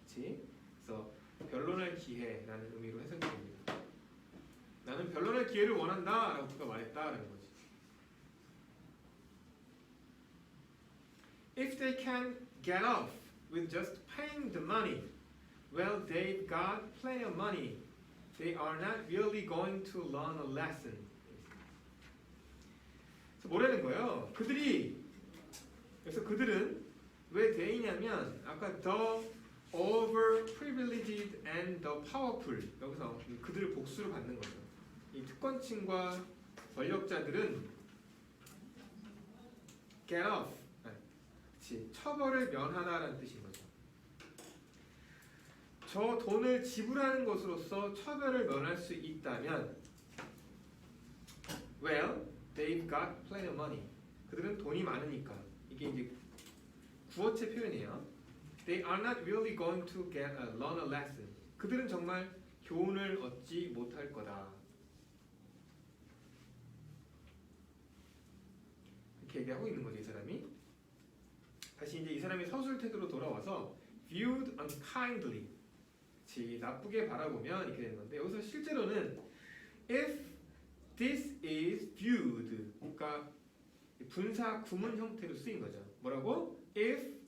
그렇지? 그래서 변론할 기회라는 의미로 해석이 됩니다. 나는 변론할 기회를 원한다라고 그가 말했다라는 거지. If they can get off with just paying the money, well, they've got plenty of money. They are not really going to learn a lesson. 그래서 뭐라는 거예요? 그래서 그들은 왜 they냐면 아까 the overprivileged and the powerful 여기서 그들을 복수로 받는 거죠. 이 특권층과 권력자들은 get off, 그치, 처벌을 면하다라는 뜻인 거죠. 저 돈을 지불하는 것으로서 처벌을 면할 수 있다면 well, they've got plenty of money. 그들은 돈이 많으니까. 이게 이제 구어체 표현이에요. They are not really going to learn a lesson. 그들은 정말 교훈을 얻지 못할 거다. 이렇게 얘기하고 있는 거죠, 이 사람이. 다시 이제 이 사람이 서술 태도로 돌아와서 viewed unkindly. 그치, 나쁘게 바라보면 이렇게 되는 건데 여기서 실제로는 if this is viewed, 그러니까 분사 구문 형태로 쓰인 거죠. 뭐라고? if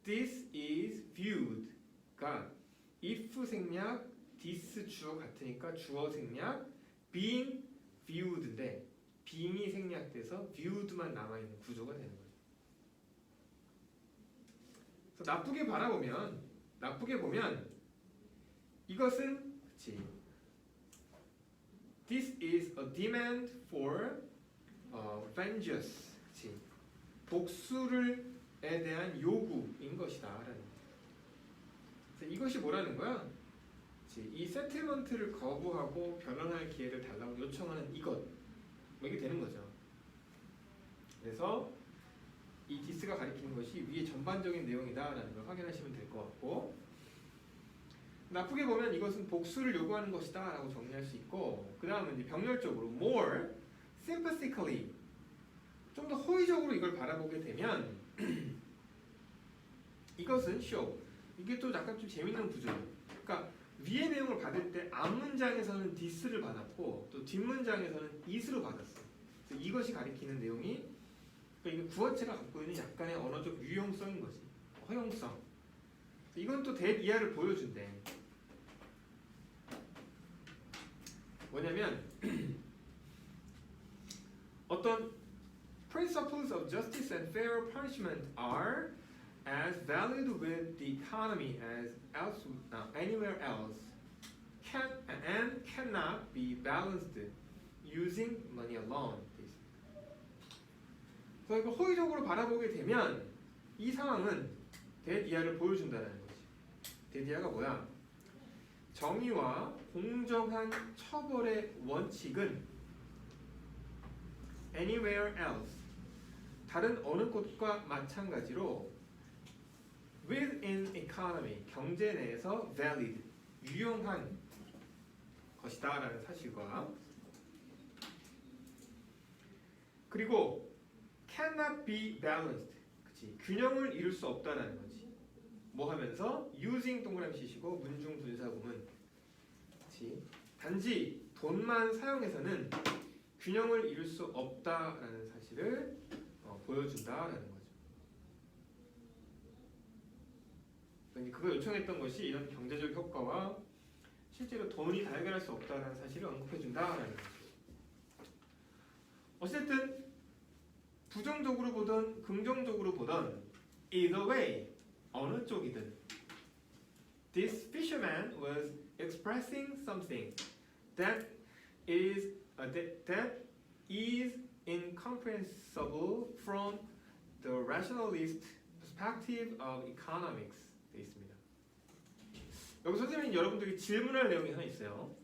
this is viewed. 그러니까 if 생략, this 주어 같으니까 주어 생략, being viewed인데 being이 생략돼서 viewed만 남아있는 구조가 되는 거죠. 그래서 나쁘게 보면 이것은 그치, this is a demand for vengeance. 그치, 복수에 대한 요구인 것이다 라는 거죠. 그래서 이것이 뭐라는 거야? 그치, 이 세틀먼트를 거부하고 변론할 기회를 달라고 요청하는 이것, 뭐 이게 되는 거죠. 그래서 이 디스가 가리키는 것이 위의 전반적인 내용이다라는 걸 확인하시면 될 것 같고, 나쁘게 보면 이것은 복수를 요구하는 것이다라고 정리할 수 있고, 그 다음은 이제 병렬적으로 more sympathetically, 좀 더 호의적으로 이걸 바라보게 되면 이것은 show, 이게 또 약간 좀 재밌는 구조예요. 그러니까 위의 내용을 받을 때 앞문장에서는 this를 받았고 또 뒷문장에서는 it으로 받았어. 그래서 이것이 가리키는 내용이, 그러니까 이게 구어체가 갖고 있는 약간의 언어적 유용성인 거지, 허용성. 이건 또 대비하를 보여준대. 뭐냐면 어떤 principles of justice and fair punishment are as valid with the economy as anywhere else, and cannot be balanced using money alone. 그래서 이거 호의적으로 바라보게 되면 이 상황은 대디아를 보여준다는 거지. 대디아가 뭐야? 정의와 공정한 처벌의 원칙은 anywhere else, 다른 어느 곳과 마찬가지로 within economy, 경제 내에서 valid, 유용한 것이다 라는 사실과, 그리고 cannot be balanced, 그치, 균형을 이룰 수 없다라는 거지. 뭐 하면서 using 동그라미 치시고 문중 분사구문, 그치, 단지 돈만 사용해서는 균형을 이룰 수 없다라는 사실을 보여준다라는 거죠. 그걸 요청했던 것이 이런 경제적 효과와 실제로 돈이 다 해결할 수 없다는 사실을 언급해준다라는 거죠. 어쨌든 부정적으로 보던 긍정적으로 보던 either way, 어느 쪽이든 this fisherman was expressing something that is incomprehensible from the rationalist perspective of economics. 되어 있습니다. 여기 선생님이 여러분들이 질문할 내용이 하나 있어요.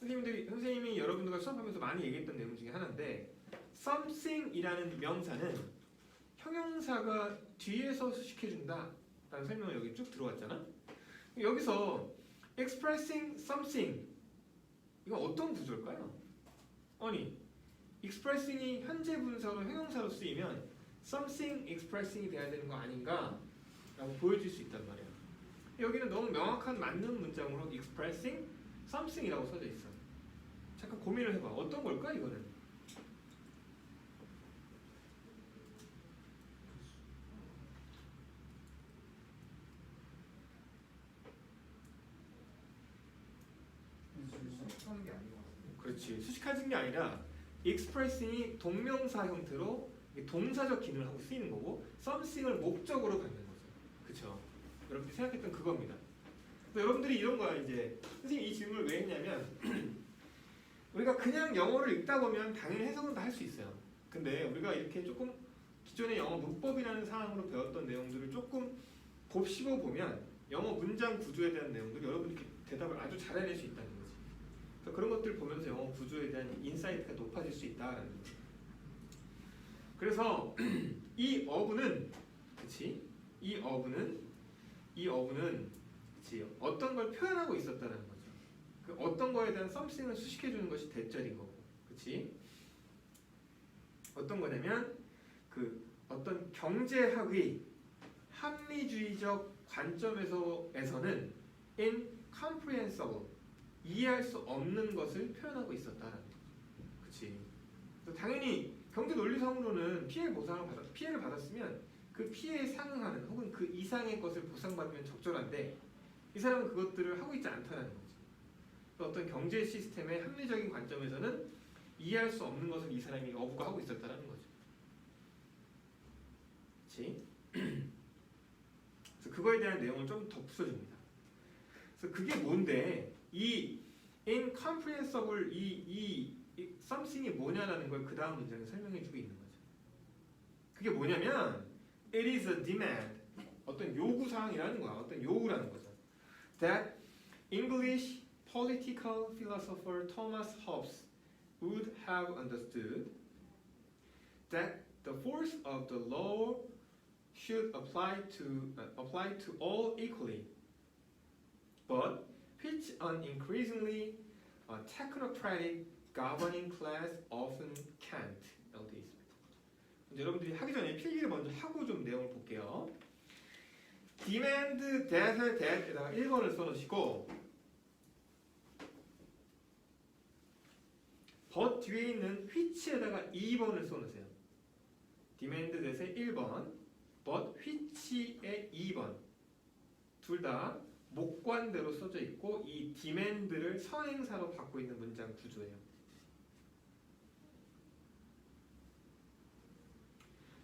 선생님이 여러분들과 수업하면서 많이 얘기했던 내용 중에 하나인데, something이라는 명사는 형용사가 뒤에서 수식해준다 라는 설명을 여기 쭉 들어왔잖아. 여기서 expressing something, 이건 어떤 구조일까요? 아니, expressing이 현재 분사로 형용사로 쓰이면 something expressing이 돼야 되는 거 아닌가 라고 보여줄 수 있단 말이야. 여기는 너무 명확한 맞는 문장으로 expressing something이라고 써져 있어. 잠깐 고민을 해봐. 어떤 걸까 이거는? 수식하는 게 아닌 것 같은데. 그렇지. 수식하는 게 아니라 expressing이 동명사 형태로 동사적 기능을 하고 쓰이는 거고, something을 목적으로 갖는 거죠. 그렇죠? 여러분들이 생각했던 그겁니다. 그래서 여러분들이 이런 거야. 이제 선생님이 이 질문을 왜 했냐면 우리가 그냥 영어를 읽다 보면 당연히 해석은 다 할 수 있어요. 근데 우리가 이렇게 조금 기존의 영어 문법이라는 사항으로 배웠던 내용들을 조금 곱씹어 보면 영어 문장 구조에 대한 내용들 여러분들이 대답을 아주 잘 해낼 수 있다는 거지. 그래서 그런 것들 보면서 영어 구조에 대한 인사이트가 높아질 수 있다라는 거지. 그래서 이 어부는 그치? 이 어부는 그치? 어떤 걸 표현하고 있었다는 거죠. 그 어떤 거에 대한 something을 수식해 주는 것이 대절인 거고, 그치? 어떤 거냐면 그 어떤 경제학의 합리주의적 관점에서는 incomprehensible 이해할 수 없는 것을 표현하고 있었다라는 거죠. 그치? 그래서 당연히 경제 논리상으로는 피해를 받았으면 그 피해에 상응하는 혹은 그 이상의 것을 보상받으면 적절한데 이 사람은 그것들을 하고 있지 않다는 거죠. 어떤 경제 시스템의 합리적인 관점에서는 이해할 수 없는 것을 이 사람이 어부가 하고 있었다는 거죠. 그렇지? 그래서 그거에 대한 내용을 좀 더 풀어줍니다. 그래서 그게 뭔데 이 incomprehensible 이 something이 뭐냐라는 걸 그 다음 문장에 설명해주고 있는 거죠. 그게 뭐냐면 it is a demand 어떤 요구 사항이라는 거야. 어떤 요구라는 거죠. That English political philosopher Thomas Hobbes would have understood that the force of the law should apply to all equally, but which an increasingly technocratic governing class often can't. 라고 되어 있습니다. 이제 여러분들이 하기 전에 필기를 먼저 하고 좀 내용을 볼게요. demand that에다가 1번을 써놓으시고 but 뒤에 있는 which에다가 2번을 써놓으세요. demand that의 1번, but which의 2번 둘 다 목관대로 써져 있고 이 demand를 선행사로 갖고 있는 문장 구조예요.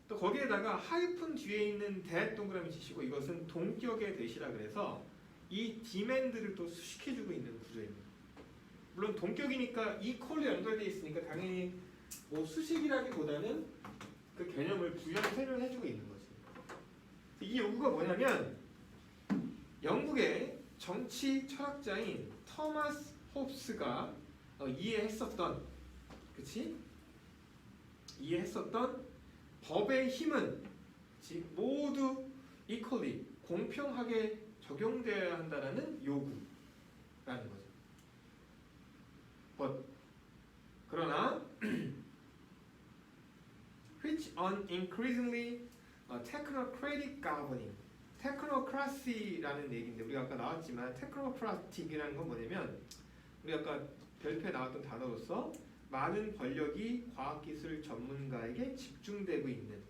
또 거기에다가 하이픈 뒤에 있는 that 동그라미 치시고 이것은 동격의 that이라 그래서 이 demand를 또 수식해주고 있는 구조입니다. 물론 동격이니까 equally 연결되어 있으니까 당연히 뭐 수식이라기보다는 그 개념을 부연 설명해주고 있는 거지. 이 요구가 뭐냐면 영국의 정치 철학자인 토마스 홉스가 이해했었던, 그치? 이해했었던 법의 힘은 모두 equally 공평하게 적용되어야 한다는 요구라는 거죠. But 그러나 which an increasingly technocratic governing 테크노크라시라는 얘기인데 우리가 아까 나왔지만 테크노크라틱이라는 건 뭐냐면 우리 아까 별표에 나왔던 단어로서 많은 권력이 과학기술 전문가에게 집중되고 있는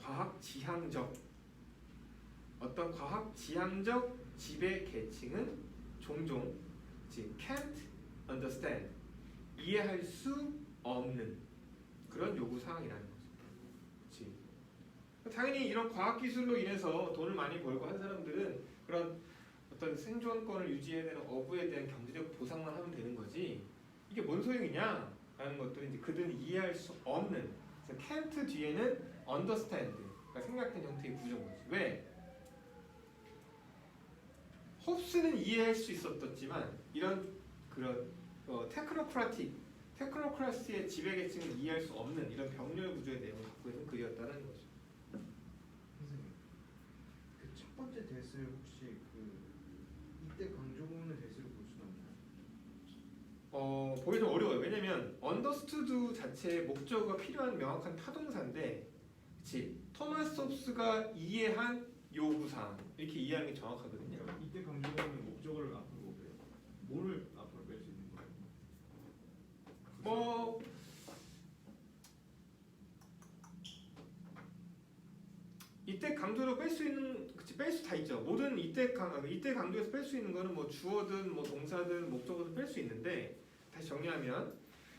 과학지향적 어떤 과학지향적 지배 계층은 종종 can't understand 이해할 수 없는 그런 요구사항이라는 거죠. 그치? 당연히 이런 과학기술로 인해서 돈을 많이 벌고 한 사람들은 그런 어떤 생존권을 유지해야 되는 어부에 대한 경제적 보상만 하면 되는 거지 이게 뭔 소용이냐 라는 것들은 이제 그들은 이해할 수 없는 그래서 can't 뒤에는 understand가 생략된 형태의 구조인 거지. 왜? 홉스는 이해할 수 있었지만 이런 그런 테크노크라시의 지배계층을 이해할 수 없는 이런 병렬 구조의 내용을 갖고 있는 글이었다는 거죠. 선생님, 그 첫 번째 대스 혹시 그 이때 강조문의 대스로 볼 수는 없나요? 보기 좀 어려워요. 왜냐면 understood 자체의 목적어가 필요한 명확한 타동사인데, 그렇지? 토마스 홉스가 이해한 요구사항 이렇게 이해하는 게 정확하거든요. 그러니까 이때 강조문의 목적어를 앞으로 빼요. 뭐를 앞으로 뺄 수 있는 거예요? 이때 강조로 뺄 수 있는 뺄 수 다 있죠. 모든 이때 강조에서 뺄 수 있는 거는 뭐 주어든 뭐 동사든 목적어든 뺄 수 있는데 다시 정리하면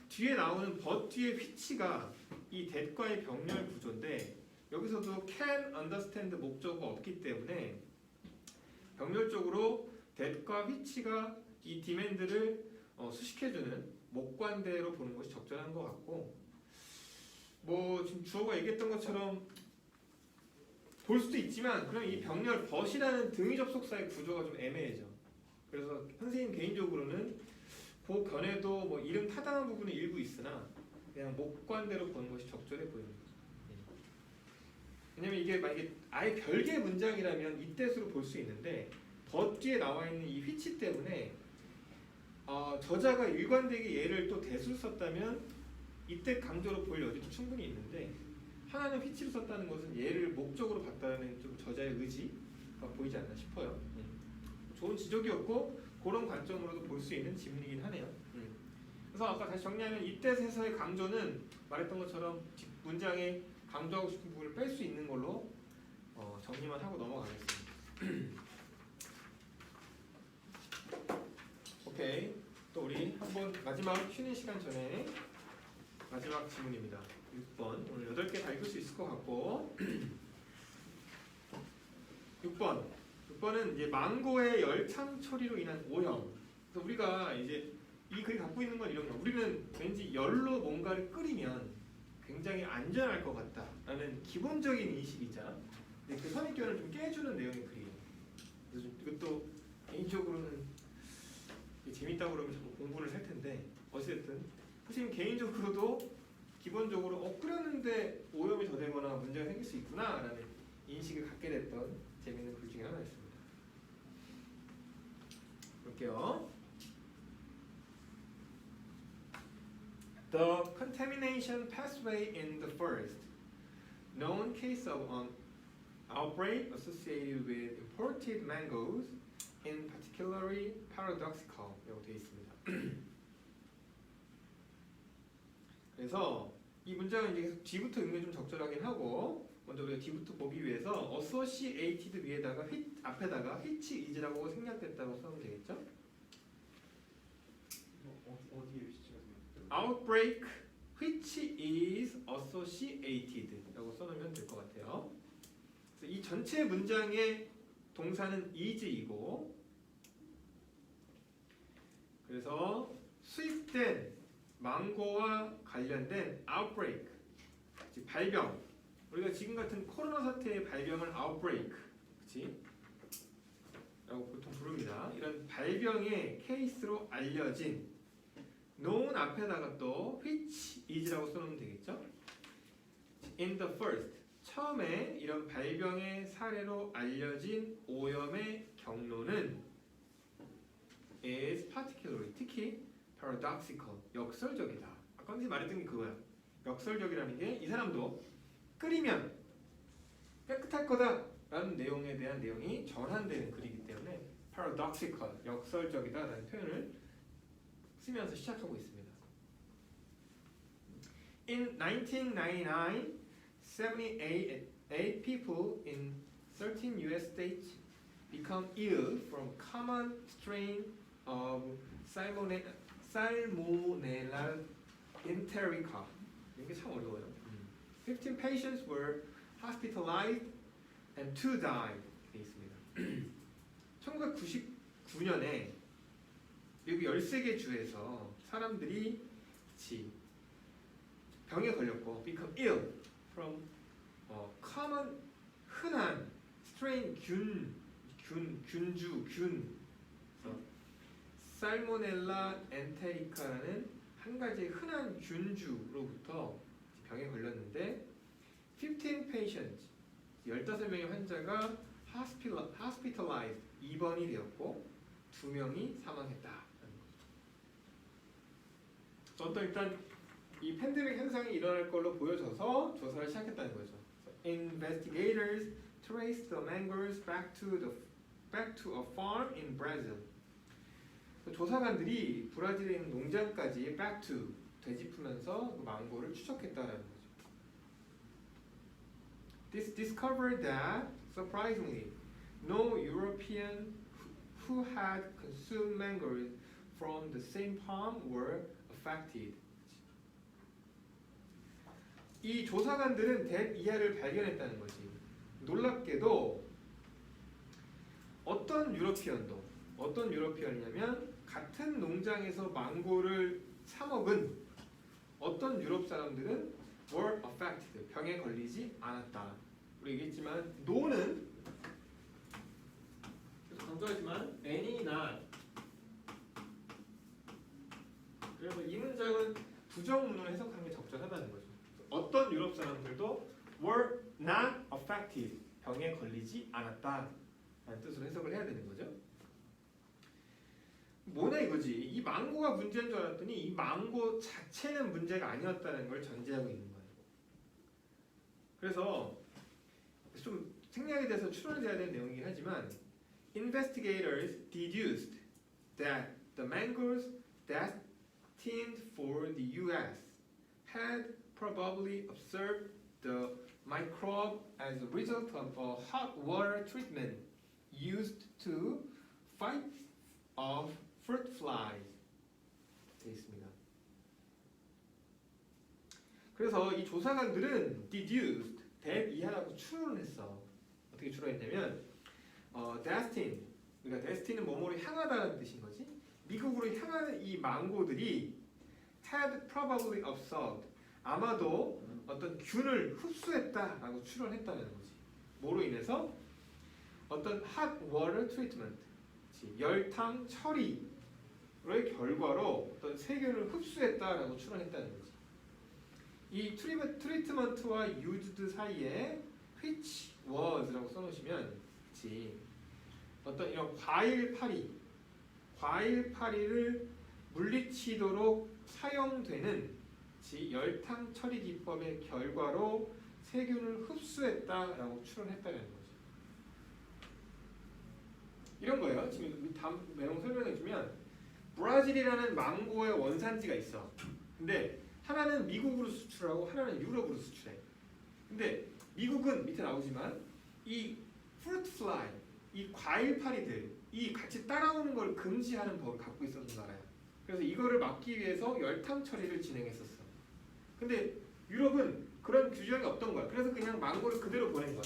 뒤에 나오는 but 뒤에 which가 이 that과의 병렬 구조인데 여기서도 can understand 목적어가 없기 때문에 병렬적으로 that과 which가 이 demand를 수식해주는 목관대로 보는 것이 적절한 것 같고 뭐 지금 주어가 얘기했던 것처럼 볼 수도 있지만 그럼 이 병렬 벗이라는 등위 접속사의 구조가 좀 애매해져. 그래서 선생님 개인적으로는 그 견해도 뭐 이름 타당한 부분이 일부 있으나 그냥 목관대로 보는 것이 적절해 보입니다. 왜냐면 이게 만약에 아예 별개의 문장이라면 이 뜻으로 볼 수 있는데 덧 뒤에 나와 있는 이 which 때문에 저자가 일관되게 얘를 또 대수로 썼다면 이때 강조로 볼 여지도 충분히 있는데 하나는 which로 썼다는 것은 얘를 목적으로 봤다는 좀 저자의 의지가 보이지 않나 싶어요. 좋은 지적이었고 그런 관점으로도 볼 수 있는 지문이긴 하네요. 그래서 아까 다시 정리하면 이때에서의 강조는 말했던 것처럼 문장에 강조하고 싶은 부분을 뺄 수 있는 걸로 정리만 하고 넘어가겠습니다. 오케이. 또 우리 한번 마지막 쉬는 시간 전에 마지막 지문입니다. 6번. 오늘 8개 다 읽을 수 있을 것 같고 6번은 이제 망고의 열창 처리로 인한 오염. 그래서 우리가 이제 이 글이 갖고 있는 건 이런 거. 우리는 왠지 열로 뭔가를 끓이면 굉장히 안전할 것 같다라는 기본적인 인식이자 근데 그 선입견을 좀 깨주는 내용의 글이에요. 그래서 이것도 개인적으로는 재밌다고 그러면 자꾸 공부를 할 텐데 어쨌든 선생님 개인적으로도 기본적으로 끓였는데 오염이 더 되거나 문제가 생길 수 있구나라는 인식을 갖게 됐던 재밌는 글 중에 하나였습니다. 볼게요. The contamination pathway in the first known case of an outbreak associated with imported mangoes in particularly paradoxical 라고 되어 있습니다. 그래서 이 문장은 이제 계속 D부터 읽는 게 좀 적절하긴 하고 먼저 우리가 D부터 보기 위해서 associated 위에다가 앞에다가 which is라고 생략됐다고 써면 되겠죠? 어디에 위치가 outbreak which is associated 라고 써놓으면 될 것 같아요. 그래서 이 전체 문장의 동사는 is이고 그래서 수입된 망고와 관련된 outbreak 즉 발병 우리가 지금 같은 코로나 사태의 발병을 outbreak 그치? 라고 보통 부릅니다. 이런 발병의 케이스로 알려진 known 앞에다가 또 which is라고 써놓으면 되겠죠? in the first 처음에 이런 발병의 사례로 알려진 오염의 경로는 is particularly 특히 paradoxical 역설적이다. 아까 선생님 말했던 게 그거야. 역설적이라는 게 이 사람도 끓이면 깨끗할 거다라는 내용에 대한 내용이 전환되는 글이기 때문에 paradoxical 역설적이다라는 표현을 쓰면서 시작하고 있습니다. In 1999, 78 people in 13 U.S. states become ill from common strain of Salmonella enterica. 이게 참 어려워요. 15 patients were hospitalized and 2 died. 되어 있습니다. 1999년에 미국 13개 주에서 사람들이 병에 걸렸고 become ill from common 흔한 strain 균주 살모넬라 엔테리카라는 한 가지의 흔한 균주로부터 병에 걸렸는데 15 patients 15명의 환자가 hospitalized 입원이 되었고 2명이 사망했다. 어떤 일단 이 팬데믹 현상이 일어날 걸로 보여져서 조사를 시작했다는 거죠. Investigators traced the mangoes back to a farm in Brazil. 조사관들이 브라질에 있는 농장까지 back to 되짚으면서 그 망고를 추적했다라는 거죠. This discovered that surprisingly, no European who had consumed mangoes from the same farm were affected. 이 조사관들은 대이하를 발견했다는 거지. 놀랍게도 어떤 유러피언이냐면 같은 농장에서 망고를 사 먹은 어떤 유럽 사람들은 were affected 병에 걸리지 않았다. 우리 얘기했지만 no는 계속 강조하지만 any, not. 그래서 이 문장은 부정문으로 해석하는 게 적절하다는 거죠. 어떤 유럽 사람들도 were not affected, 병에 걸리지 않았다 라는 뜻으로 해석을 해야 되는 거죠. 뭐냐 이거지. 이 망고가 문제인 줄 알았더니 이 망고 자체는 문제가 아니었다는 걸 전제하고 있는 거예요. 그래서 좀 생략에 대해서 추론을 해야 되는 내용이긴 하지만 investigators deduced that the mangoes destined for the U.S. had probably observed the microbe as a result of a hot water treatment used to fight off fruit flies. 되어 있습니다. 그래서 이 조사관들은 deduced, 대비하라고 추론을 했어. 어떻게 추론했냐면 destined, 그러니까 destin은 뭐뭐로 향하다는 뜻인 거지. 미국으로 향하는 이 망고들이 had probably observed, 아마도 어떤 균을 흡수했다라고 추론했다는 거지. 뭐로 인해서? 어떤 hot water treatment, 열탕 처리의 결과로 어떤 세균을 흡수했다라고 추론했다는 거지. 이 트리트먼트와 used 사이에 which was라고 써놓으시면 어떤 이런 과일 파리를 물리치도록 사용되는 열탕 처리 기법의 결과로 세균을 흡수했다라고 추론했다는 거죠. 이런 거예요. 지금 다음 내용 설명해주면 브라질이라는 망고의 원산지가 있어. 근데 하나는 미국으로 수출하고 하나는 유럽으로 수출해. 근데 미국은 밑에 나오지만 이 fruit fly, 이 과일파리들이 같이 따라오는 걸 금지하는 법을 갖고 있었던 나라야. 그래서 이거를 막기 위해서 열탕 처리를 진행했었어. 근데 유럽은 그런 규정이 없던 거야. 그래서 그냥 망고를 그대로 보낸 거야.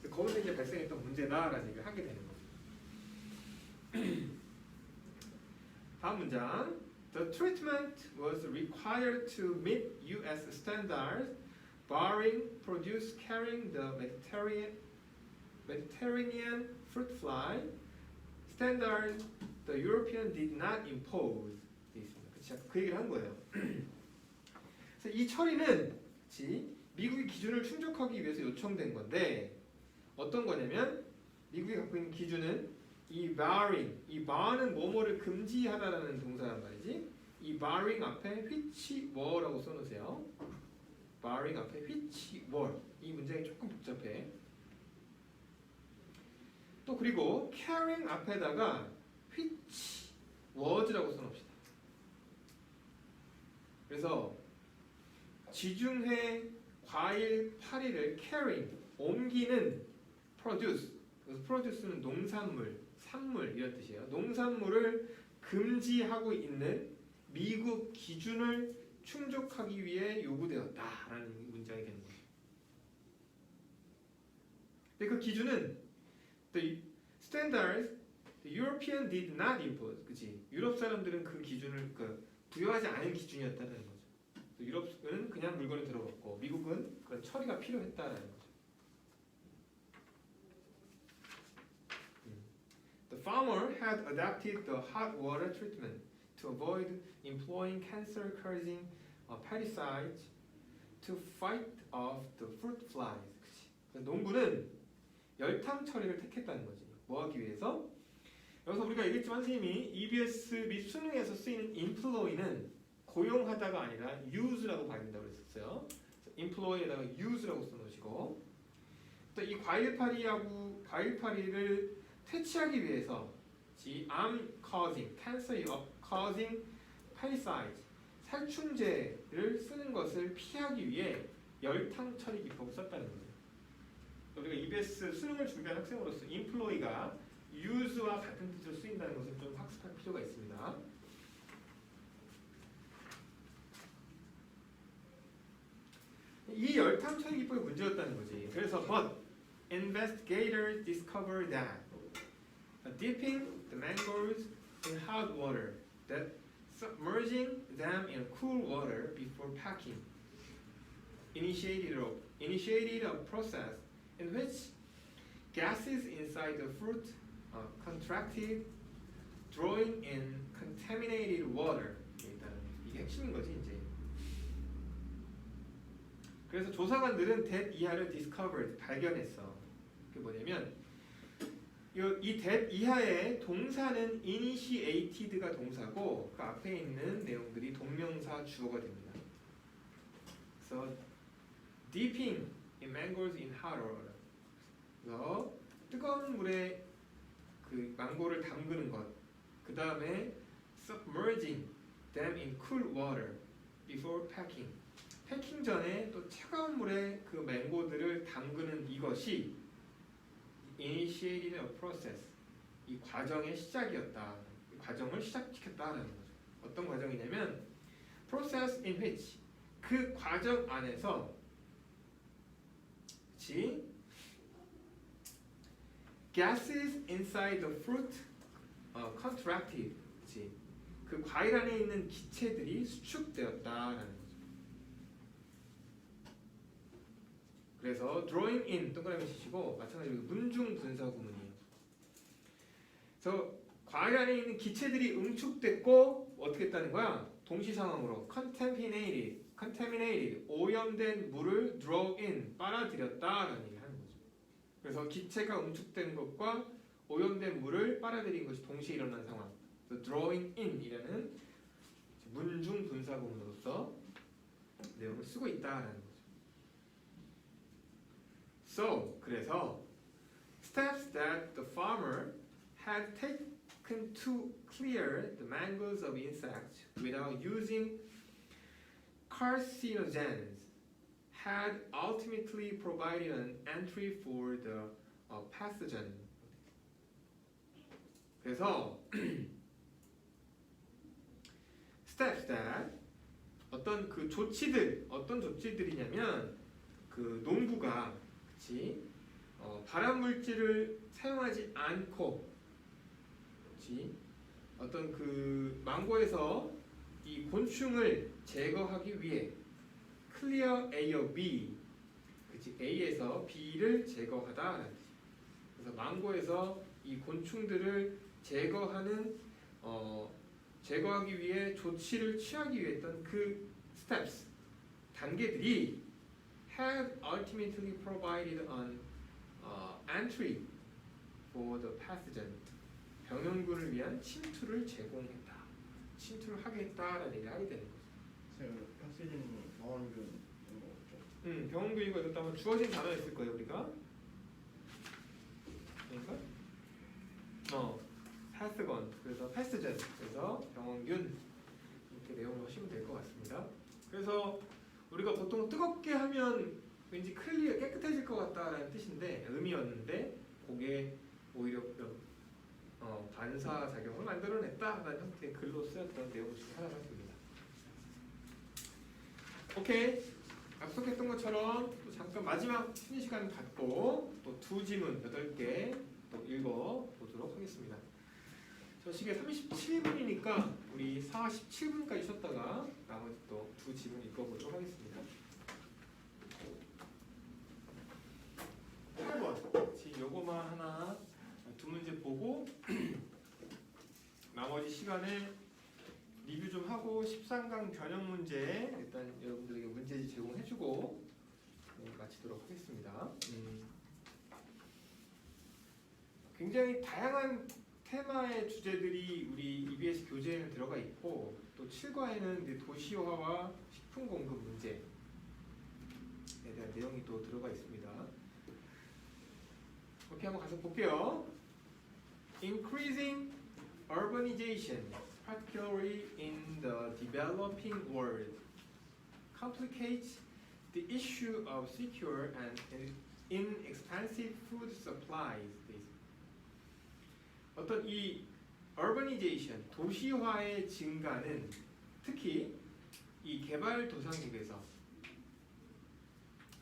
거기서 이제 발생했던 문제다라는 얘기를 하게 되는 거죠. 다음 문장. The treatment was required to meet U.S. standards, barring produce carrying the Mediterranean fruit fly standard the European did not impose. 그 얘기를 한 거예요. 그래서 이 처리는 미국의 기준을 충족하기 위해서 요청된 건데 어떤 거냐면 미국이 갖고 있는 기준은 이 barring, 이 bar는 뭐뭐를 금지하다라는 동사란 말이지. 이 barring 앞에 which were라고 써놓으세요. barring 앞에 which were. 이 문장이 조금 복잡해. 또 그리고 carrying 앞에다가 which was라고 써놓읍시다. 그래서 지중해 과일 파리를 carrying, 옮기는 produce. 그래서 produce는 농산물, 산물 이런 뜻이에요. 농산물을 금지하고 있는 미국 기준을 충족하기 위해 요구되었다라는 문장이 되는 거예요. 근데 그 기준은 the standards the European did not impose, 그치? 유럽 사람들은 그 기준을 부여하지 않은 기준이었다는 거죠. 유럽은 그냥 물건을 들어갔고 미국은 그런 처리가 필요했다라는 거죠. The farmer had adapted the hot water treatment to avoid employing cancer-causing parasites to fight off the fruit flies. 그래서 농부는 열탕 처리를 택했다는 거지. 뭐 하기 위해서? 여기서 우리가 얘기했지만 선생님이 EBS 및 수능에서 쓰이는 employ는 고용하다가 아니라 use라고 봐야 된다고 그랬었어요. employ에다가 use라고 써놓으시고 또 이 과일파리를 퇴치하기 위해서 I'm causing, cancer causing parasites, 살충제를 쓰는 것을 피하기 위해 열탕 처리 기법을 썼다는 거예요. 우리가 EBS 수능을 준비한 학생으로서 employ가 use와 같은 뜻으로 쓰인다는 것을 좀 학습할 필요가 있습니다. 이 열탕 처리 기법이 문제였다는 거지. 그래서 but investigators discovered that dipping the mangoes in hot water, that submerging them in cool water before packing initiated a process in which gases inside the fruit contracted, drawing in contaminated water. 이게 핵심인 거지 이제. 그래서 조사관들은 that 이하를 discovered, 발견했어. 그게 뭐냐면 이 that 이하의 동사는 initiated가 동사고 그 앞에 있는 내용들이 동명사 주어가 됩니다. 그래서 dipping in mangoes in hot water. 그래서 뜨거운 물에 그 망고를 담그는 것. 그 다음에 submerging them in cool water before packing. 패킹 전에 또 차가운 물에 그 망고들을 담그는 이것이 initiated a process. 이 과정의 시작이었다. 이 과정을 시작시켰다라는 거죠. 어떤 과정이냐면 process in which, 그 과정 안에서, 그치? gases inside the fruit contracted, 그치? 그 과일 안에 있는 기체들이 수축되었다라는 거죠. 그래서 drawing in 동그라미 치시고 마찬가지로 문중 분사 구문이에요. 그래서 과일 안에 있는 기체들이 응축됐고 어떻게 했다는 거야? 동시 상황으로 contaminated 오염된 물을 draw in 빨아들였다라는 얘기를 하는 거죠. 그래서 기체가 응축된 것과 오염된 물을 빨아들인 것이 동시에 일어난 상황. 그래서 drawing in이라는 문중 분사 구문으로서 내용을 쓰고 있다라는 거죠. So, 그래서 steps that the farmer had taken to clear the mangoes of insects without using carcinogens had ultimately provided an entry for the pathogen. 그래서 steps that 어떤 그 조치들, 어떤 조치들이냐면 그 농부가 그치? 발암 물질을 사용하지 않고, 그치? 어떤 그 망고에서 이 곤충을 제거하기 위해 clear A of B, 그치? A에서 B를 제거하다. 그래서 망고에서 이 곤충들을 제거하기 위해 조치를 취하기 위해 했던 그 steps, 단계들이 had ultimately provided an entry for the pathogen. 병원군을 위한 침투를 제공했다. 침투를 하게 했다라는 얘기를 하게 되는 거죠. 선생님, 박세진이 병원균 이런 거 없죠? 병원군이고 이것도 아마 주어진 단어였을 거예요 우리가. 그러니까 pathogen. 그래서 pathogen. 그래서 병원균 이렇게 내용을 하시면 될 것 같습니다. 그래서 우리가 보통 뜨겁게 하면 왠지 클리어 깨끗해질 것 같다라는 뜻인데 의미였는데 그게 오히려 반사 작용을 만들어냈다라는 형태의 글로 쓰였던 내용 중에 하나가 됩니다. 오케이. 약속했던 것처럼 또 잠깐 마지막 쉬는 시간 갖고 또 두 지문 8개 또 읽어보도록 하겠습니다. 저 시계 37분이니까 우리 47분까지 쉬었다가 나머지 또 두 지문 읽어보도록 하겠습니다. 8번 지금 요거만 하나 두 문제 보고 나머지 시간에 리뷰 좀 하고 13강 변형 문제 일단 여러분들에게 문제지 제공해주고 마치도록 하겠습니다. 굉장히 다양한 테마의 주제들이 우리 EBS 교재에는 들어가 있고 또 7과에는 이제 도시화와 식품 공급 문제에 대한 내용이 또 들어가 있습니다. 이렇게 한번 가서 볼게요. Increasing urbanization, particularly in the developing world, complicates the issue of secure and inexpensive food supplies. 어떤 이 urbanization, 도시화의 증가는 특히 이 개발도상국에서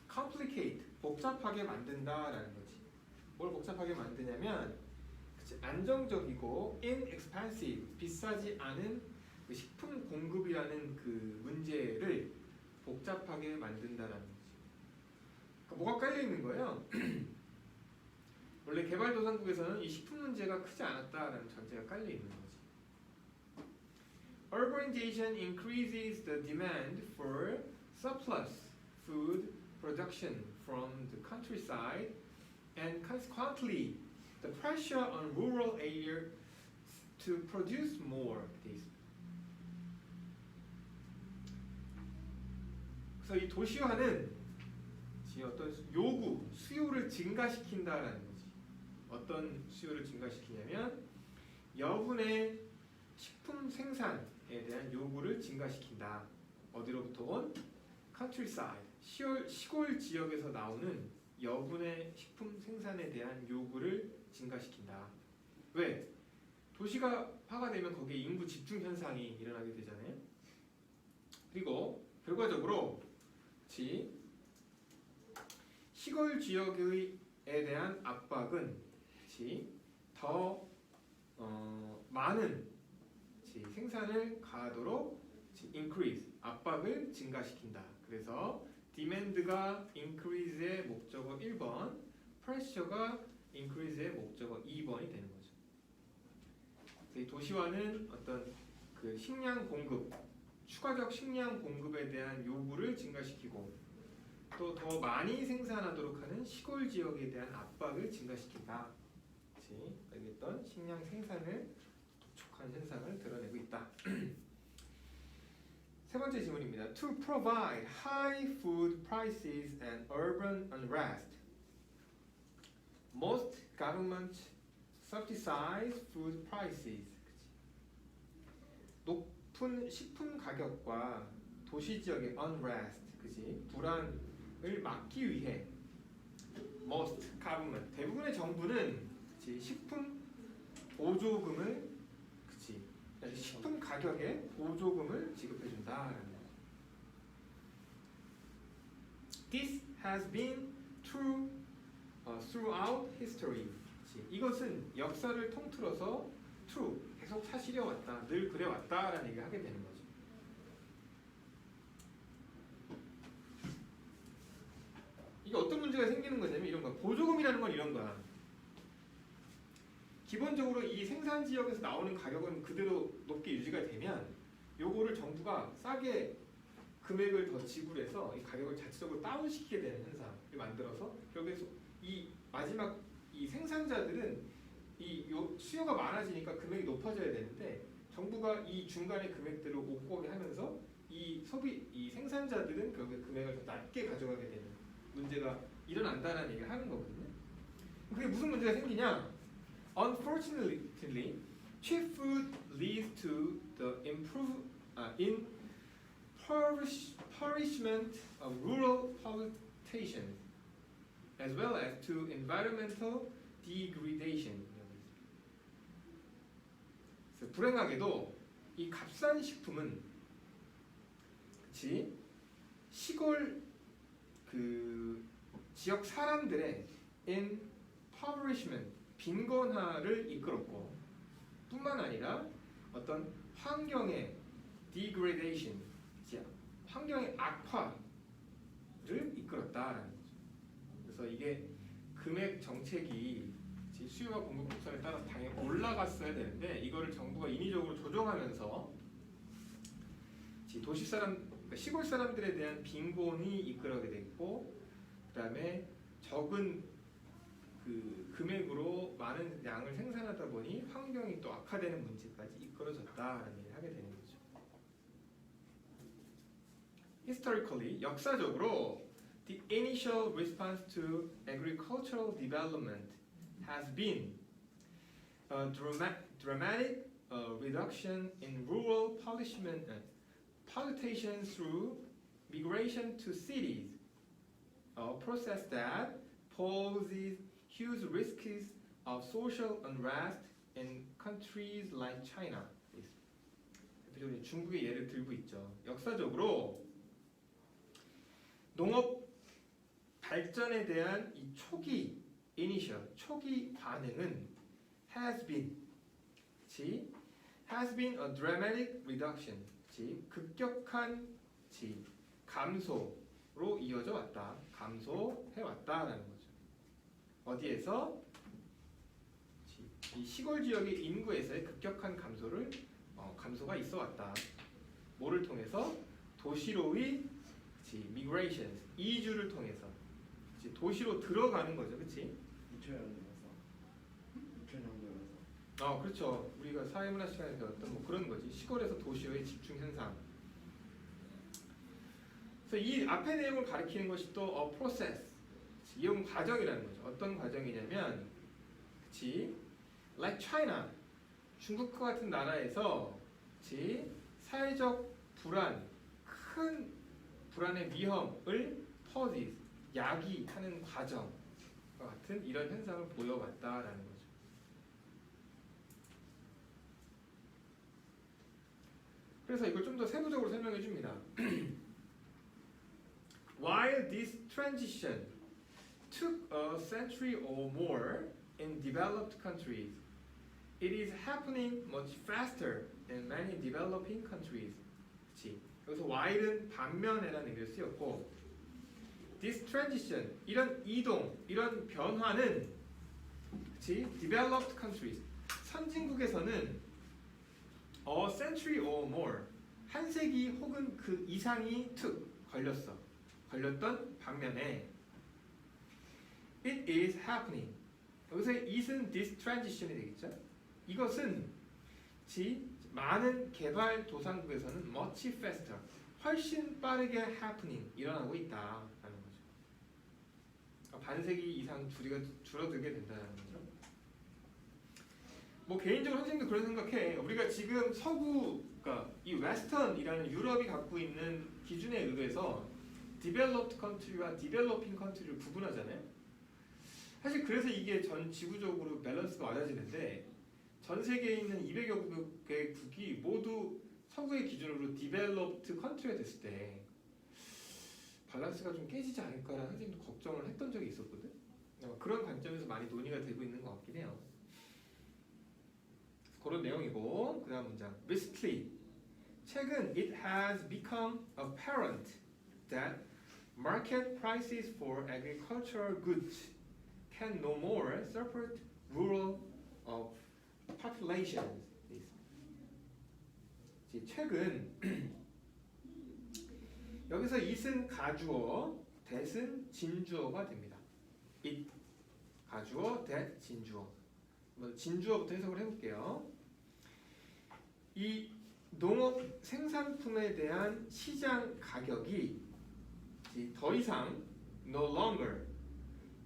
complicate, 복잡하게 만든다라는 거지. 뭘 복잡하게 만드냐면 안정적이고 inexpensive, 비싸지 않은 그 식품 공급이라는 그 문제를 복잡하게 만든다라는 거지. 뭐가 깔려 있는 거예요? 원래 개발도상국에서는 이 식품 문제가 크지 않았다라는 전제가 깔려 있는 거지. Urbanization increases the demand for surplus food production from the countryside, and consequently, the pressure on rural areas to produce more. 그래서 이 도시화는 어떤 요구, 수요를 증가시킨다라는 거지. 어떤 수요를 증가시키냐면 여분의 식품 생산에 대한 요구를 증가시킨다. 어디로부터 온? countryside, 시골 지역에서 나오는 여분의 식품 생산에 대한 요구를 증가시킨다. 왜? 도시가 화가 되면 거기에 인구 집중 현상이 일어나게 되잖아요. 그리고 결과적으로 시골 지역에 대한 압박은 더 많은 생산을 가하도록 increase, 압박을 증가시킨다. 그래서 demand가 increase의 목적어 1번, pressure가 increase의 목적어 2번이 되는 거죠. 이 도시화는 어떤 그 식량 공급, 추가적 식량 공급에 대한 요구를 증가시키고 또 더 많이 생산하도록 하는 시골 지역에 대한 압박을 증가시킨다. 여기 있던 식량 생산을 독촉한 현상을 드러내고 있다. 세 번째 질문입니다. To provide high food prices and urban unrest, most governments subsidize food prices. 높은 식품 가격과 도시 지역의 unrest, 불안을 막기 위해 most government, 대부분의 정부는 식품 보조금을 식품 가격에 보조금을 지급해준다. This has been true throughout history. 이것은 역사를 통틀어서 true, 계속 사실이어 왔다, 늘 그래 왔다라는 얘기를 하게 되는 거죠. 이게 어떤 문제가 생기는 거냐면 이런 거야. 보조금이라는 건 이런 거야. 기본적으로 이 생산 지역에서 나오는 가격은 그대로 높게 유지가 되면 요거를 정부가 싸게 금액을 더 지불해서 이 가격을 자체적으로 다운시키게 되는 현상을 만들어서 결국에 이 마지막 이 생산자들은 이 수요가 많아지니까 금액이 높아져야 되는데 정부가 이 중간의 금액들을 못 구하게 하면서 이 생산자들은 결국에 금액을 더 낮게 가져가게 되는 문제가 일어난다는 얘기를 하는 거거든요. 그게 무슨 문제가 생기냐? Unfortunately, cheap food leads to the impoverishment of rural population, as well as to environmental degradation. 그래서 불행하게도 이 값싼 식품은 시골 그 지역 사람들의 impoverishment, 빈곤화를 이끌었고 뿐만 아니라 어떤 환경의 degradation, 환경의 악화를 이끌었다라는 거죠. 그래서 이게 금액 정책이 수요와 공급 곡선에 따라서 당연히 올라갔어야 되는데 이거를 정부가 인위적으로 조정하면서 도시 사람, 그러니까 시골 사람들에 대한 빈곤이 이끌어게 됐고, 그다음에 적은 그 금액으로 많은 양을 생산하다 보니 환경이 또 악화되는 문제까지 이끌어졌다라는 얘기를 하게 되는 거죠. Historically, 역사적으로 the initial response to agricultural development has been a dramatic reduction in rural population through migration to cities, a process that poses huge risks of social unrest in countries like China. 대표적으로 중국의 예를 들고 있죠. 역사적으로 농업 발전에 대한 이 초기 반응은 has been a dramatic reduction, 급격한 감소 이어져 왔다. 감소해 왔다라는 거죠. 어디에서? 이 시골 지역의 인구에서의 급격한 감소가 있어 왔다. 뭐를 통해서? 도시로의 migrations, 이주를 통해서 도시로 들어가는 거죠, 그렇지? 2000년도라서 그렇죠. 우리가 사회문화 시간에 배웠던 뭐 그런 거지. 시골에서 도시로의 집중 현상. 그래서 이 앞의 내용을 가리키는 것이 또 a process, 이용 과정이라는 거죠. 어떤 과정이냐면, 그렇지? Like China, 중국과 같은 나라에서, 그렇지? 사회적 큰 불안의 위험을 야기하는 과정과 같은 이런 현상을 보여왔다라는 거죠. 그래서 이걸 좀 더 세부적으로 설명해 줍니다. While this transition took a century or more in developed countries, it is happening much faster in many developing countries. 그치? 여기서 while은 반면에라는 의미로 쓰였고, this transition, 이런 이동, 이런 변화는, 그치? developed countries, 선진국에서는 a century or more, 한 세기 혹은 그 이상이 걸렸던 반면에 it is happening, 여기서 it은 this transition이 되겠죠. 이것은 많은 개발도상국에서는 much faster, 훨씬 빠르게 happening, 일어나고 있다라는 거죠. 반세기 이상 줄어들게 된다는 거죠. 뭐 개인적으로 선생님도 그런 생각해. 우리가 지금 그러니까 이 웨스턴이라는 유럽이 갖고 있는 기준에 의해서 developed country와 developing country를 구분하잖아요. 사실 그래서 이게 전 지구적으로 밸런스가 맞아지는데, 전 세계에 있는 200여 개의 국이 모두 서구의 기준으로 developed country가 됐을 때 밸런스가 좀 깨지지 않을까라는 선생님도 걱정을 했던 적이 있었거든. 그런 관점에서 많이 논의가 되고 있는 것 같긴 해요. 그런 내용이고, 그 다음 문장. Recently, 최근 it has become apparent that market prices for agricultural goods can no more support rural populations. 최근 여기서 it은 가주어, that은 진주어가 됩니다. it 가주어, that 진주어. 진주어부터 해석을 해볼게요. 이 농업 생산품에 대한 시장 가격이 더 이상 no longer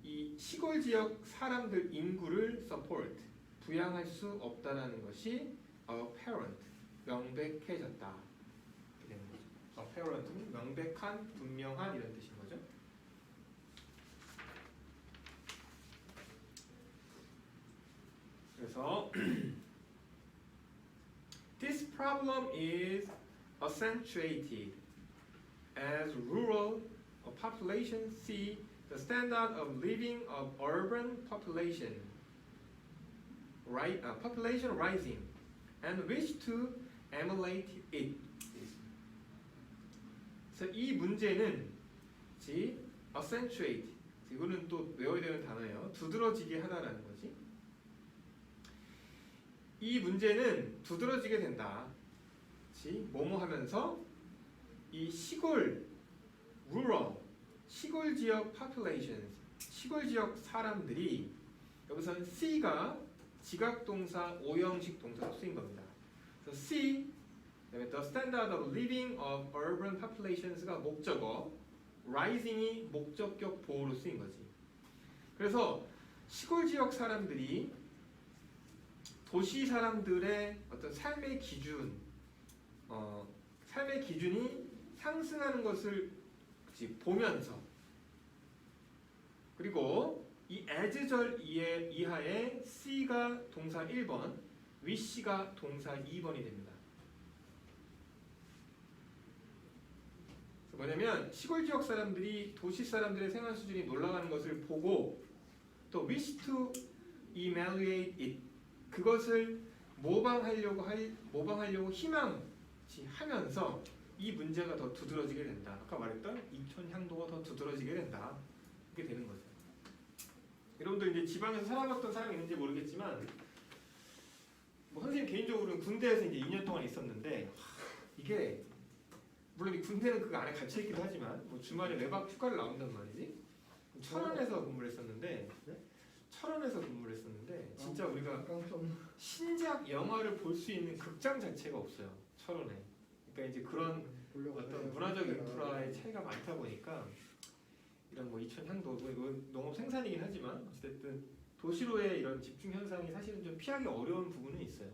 이 시골 지역 사람들 인구를 support, 부양할 수 없다라는 것이 apparent, 명백해졌다. 이렇게 되는 거죠. apparent는 명백한, 분명한 이런 뜻인 거죠. 그래서 this problem is accentuated as rural populations see the standard of living of urban population rising and wish to emulate it. 그래서 이 문제는 accentuate, 이거는 또 외워야 되는 단어예요. 두드러지게 하다라는 거지. 이 문제는 두드러지게 된다. 뭐뭐 하면서 이 시골 rural, 시골 지역 populations, 시골 지역 사람들이, 여기서는 C가 지각동사, 오형식 동사로 쓰인 겁니다. 그래서 C, 그다음에 the standard of living of urban populations가 목적어, rising이 목적격 보호로 쓰인 거지. 그래서 시골 지역 사람들이 도시 사람들의 어떤 삶의 기준이 상승하는 것을 보면서, 그리고 이 as절 이하에 C가 동사 1번, wish가 동사 2번이 됩니다. 뭐냐면 시골 지역 사람들이 도시 사람들의 생활 수준이 올라가는 것을 보고, 또 wish to emulate it, 그것을 모방하려고 희망하면서 이 문제가 더 두드러지게 된다. 아까 말했던 이촌 향도가 더 두드러지게 된다. 이렇게 되는 거죠. 여러분들 이제 지방에서 살아봤던 사람이 있는지 모르겠지만 뭐 선생님 개인적으로는 군대에서 이제 2년 동안 있었는데 이게 물론 이 군대는 그 안에 갇혀 있기도 하지만 뭐 주말에 외박 휴가를 나온단 말이지. 철원에서 근무를 했었는데 철원에서 근무를 했었는데 진짜 우리가 깡총. 신작 영화를 볼 수 있는 극장 자체가 없어요. 철원에. 그러니까 이제 그런 보려고 어떤 해요. 문화적 인프라의 차이가 많다 보니까 이런 뭐 이천 향도 뭐 이건 농업 생산이긴 하지만 어쨌든 도시로의 이런 집중 현상이 사실은 좀 피하기 어려운 부분은 있어요.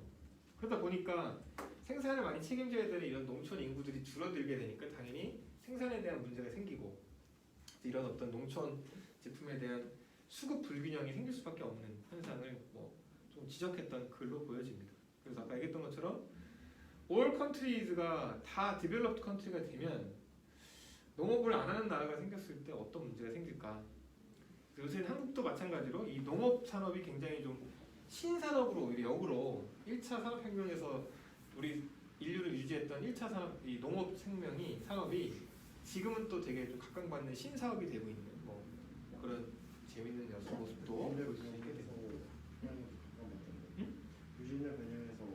그러다 보니까 생산을 많이 책임져야 되는 이런 농촌 인구들이 줄어들게 되니까 당연히 생산에 대한 문제가 생기고 이런 어떤 농촌 제품에 대한 수급 불균형이 생길 수밖에 없는 현상을 뭐 좀 지적했던 글로 보여집니다. 그래서 아까 얘기했던 것처럼 all countries가 다 developed country가 되면 농업을 안 하는 나라가 생겼을 때 어떤 문제가 생길까? 요새는 한국도 마찬가지로 이 농업 산업이 굉장히 좀 신산업으로 오히려 역으로 1차 산업혁명에서 우리 인류를 유지했던 1차 산업 이 농업 산업이 지금은 또 되게 좀 각광받는 신사업이 되고 있는 뭐 그런 재밌는 모습도 볼 수 있게 됩니다. 유진을 반영해서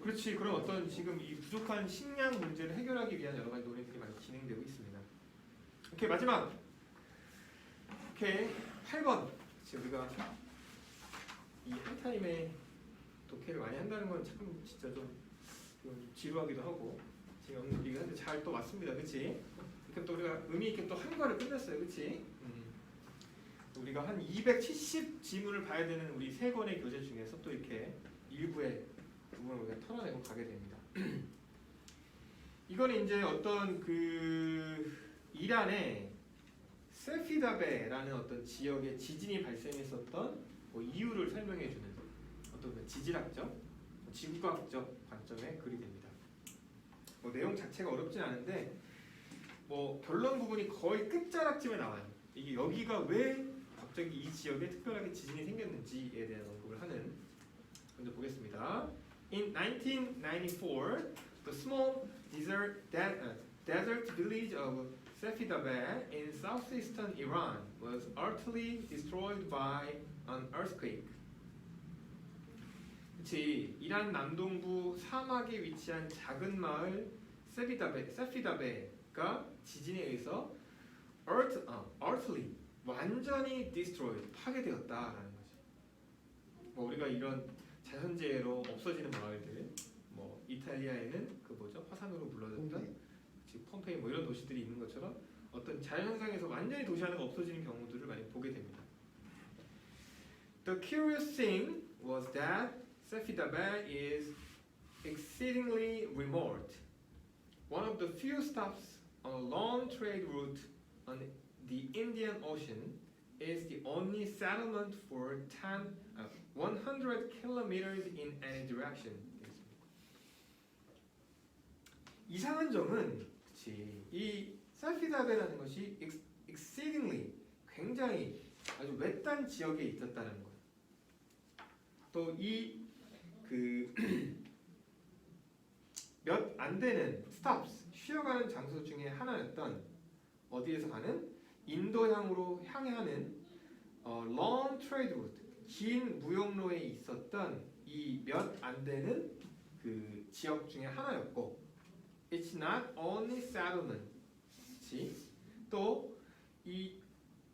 그렇지. 그런 어떤 지금 이 부족한 식량 문제를 해결하기 위한 여러 가지 노력들이 많이 진행되고 있습니다. 오케이 마지막. 오케이 8번. 지금 우리가 이 한 타임에 독해를 많이 한다는 건 참 진짜 좀 지루하기도 하고 재미없는 일이긴 한데 잘 또 왔습니다. 그렇지? 이렇게 또 우리가 의미 있게 또 한 과를 끝냈어요. 그렇지? 우리가 한 270 지문을 봐야 되는 우리 세 권의 교재 중에서 또 이렇게 일부의 부분을 우리가 털어내고 가게 됩니다. 이거는 이제 어떤 그 이란의 세피다베라는 어떤 지역에 지진이 발생했었던 뭐 이유를 설명해주는 어떤 지질학적, 지구과학적 관점의 글이 됩니다. 뭐 내용 자체가 어렵진 않은데 뭐 결론 부분이 거의 끝자락쯤에 나와요. 이게 여기가 왜 갑자기 이 지역에 특별하게 지진이 생겼는지에 대한 언급을 하는. 먼저 보겠습니다. In 1994, the small desert village of Sefidabad in southeastern Iran was utterly destroyed by an earthquake. 그치, 이란 남동부 사막에 위치한 작은 마을 세피다베가 지진에 의해서 utterly 완전히 destroyed 파괴되었다라는 거지. 뭐 우리가 이런 자연재해로 없어지는 마을들, 뭐 이탈리아에는 그 뭐죠 화산으로 불러졌던 지금 폼페이 뭐 이런 도시들이 있는 것처럼 어떤 자연현상에서 완전히 도시 하나가 없어지는 경우들을 많이 보게 됩니다. The curious thing was that Sefidabad is exceedingly remote. One of the few stops on a long trade route on the Indian Ocean is the only settlement for 100 kilometers in any direction. 이상한 점은 그치, 이 세피다베라는 것이 exceedingly 굉장히 아주 외딴 지역에 있었다는 거예요. 또 이 그 몇 안 되는 stops 쉬어가는 장소 중에 하나였던 어디에서 가는 인도향으로 향하는 long trade route 긴 무역로에 있었던 이 몇 안 되는 그 지역 중에 하나였고 it's not only settlement 또 이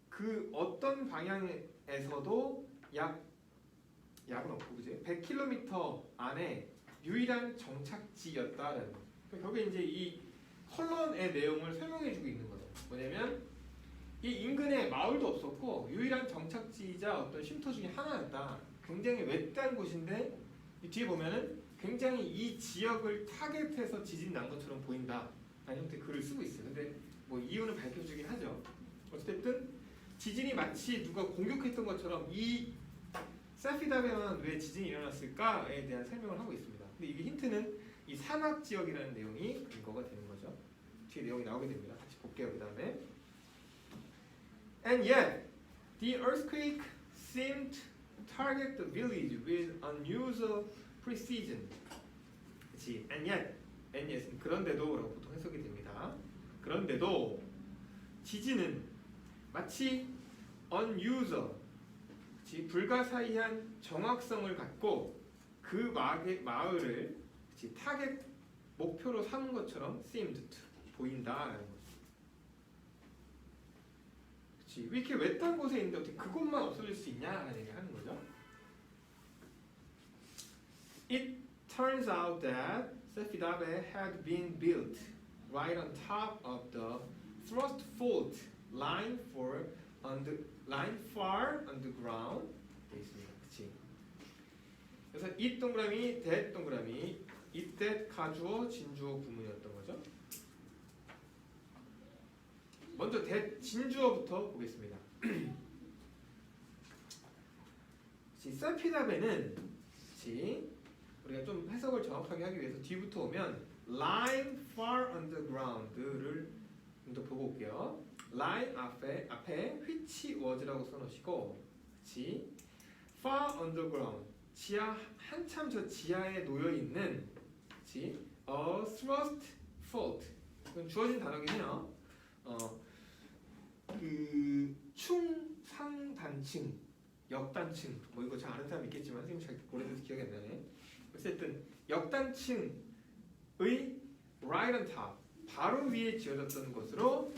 그 어떤 방향에서도 약은 없고 그지 100km 안에 유일한 정착지였다라는 거죠. 그러니까 결국에 이제 이 컬럼의 내용을 설명해주고 있는 거죠. 뭐냐면 이 인근에 마을도 없었고 유일한 정착지이자 어떤 쉼터 중에 하나였다. 굉장히 외딴 곳인데 이 뒤에 보면은 굉장히 이 지역을 타겟해서 지진 난 것처럼 보인다. 라는 형태의 글을 쓰고 있어요. 근데 뭐 이유는 밝혀주긴 하죠. 어쨌든 지진이 마치 누가 공격했던 것처럼 이 세피다베만 왜 지진이 일어났을까에 대한 설명을 하고 있습니다. 근데 이게 힌트는 이 사막 지역이라는 내용이 근거가 되는 거죠. 뒤에 내용이 나오게 됩니다. 같이 볼게요. 그 다음에 And yet, the earthquake seemed to target the village with unusual precision. 그치? And yet, and yet은 그런데도라고 보통 해석이 됩니다. 그런데도 지지는 마치 unusual, 불가사의한 정확성을 갖고 그 마을을 타겟 목표로 삼은 것처럼 seemed to 보인다라는 거죠. 왜 이렇게 외딴 곳에 있는데 어떻게 그곳만 없어질 수 있냐라는 얘기를 하는 거죠. It turns out that Sephidabe had been built right on top of the thrust fault line far underground. 돼 있습니다. 그치? 그래서 이 동그라미, that 동그라미, 이때 가주어, 진주어 구문이었던 거죠. 먼저 진주어부터 보겠습니다. 세피다베는 우리가 좀 해석을 정확하게 하기 위해서 뒤부터 오면 line far underground를 좀 더 보고 올게요. line 앞에 which was라고 써놓으시고, 그치? far underground 한참 저 지하에 놓여 있는, 그치? a thrust fault, 이건 주어진 단어긴 해요. 그 충상단층, 역단층, 뭐 이거 잘 아는 사람 있겠지만 선생님 잘 오래돼서 기억이 안 나네. 어쨌든 역단층의 right on top, 바로 위에 지어졌던 것으로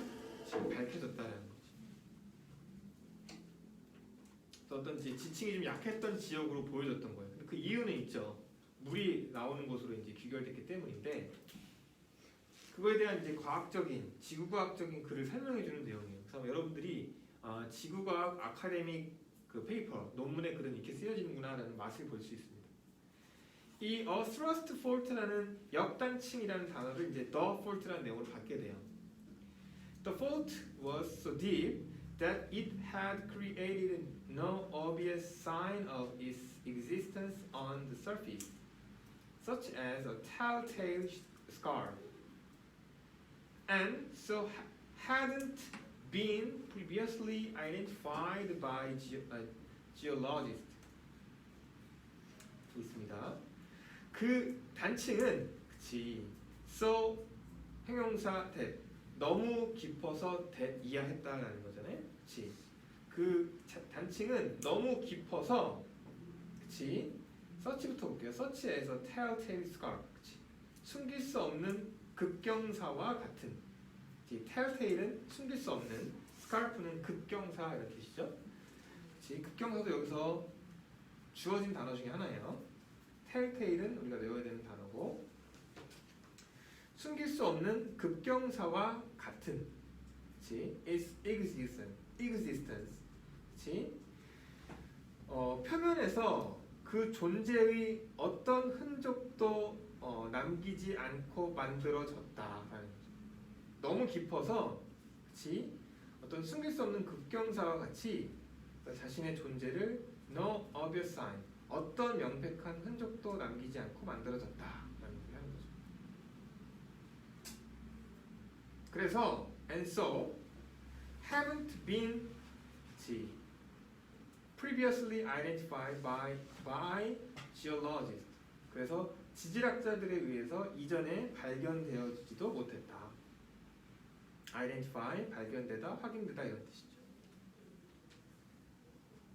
지금 밝혀졌다는 거지. 어떤 지층이 좀 약했던 지역으로 보여졌던 거예요. 근데 그 이유는 있죠. 물이 나오는 곳으로 이제 귀결됐기 때문인데, 그거에 대한 이제 과학적인, 지구과학적인 글을 설명해주는 내용이에요. 그래서 여러분들이 지구과학 아카데믹 그 페이퍼, 논문의 글은 이렇게 쓰여지는구나라는 맛을 볼 수 있습니다. 이 thrust fault라는 역단층이라는 단어를 이제 the fault라는 내용으로 바뀌게 돼요. The fault was so deep that it had created no obvious sign of its existence on the surface, such as a telltale scar, and so hadn't been previously identified by geologists. 있습니다. 그 단층은 so 형용사 that 너무 깊어서 that 이하했다라는 거잖아요. 그치? 그 단층은 너무 깊어서, 그치? 서치부터 볼게요. 서치에서 telltale scar, 그치? 숨길 수 없는 급경사와 같은. telltale은 숨길 수 없는, scarf는 급경사 이런 뜻이죠. 그치? 급경사도 여기서 주어진 단어 중에 하나예요. telltale은 우리가 외워야 되는 단어고, 숨길 수 없는 급경사와 같은, 그치? its existence, 그치? 표면에서 그 존재의 어떤 흔적도 남기지 않고 만들어졌다라는 거죠. 너무 깊어서, 그치? 어떤 숨길 수 없는 급경사와 같이 자신의 존재를 no obvious sign, 어떤 명백한 흔적도 남기지 않고 만들어졌다라는 얘기를 하는 거죠. 그래서 and so haven't been previously identified by geologists. 그래서 지질학자들에 의해서 이전에 발견되어지지도 못했다. identify, 발견되다, 확인되다 이런 뜻이죠.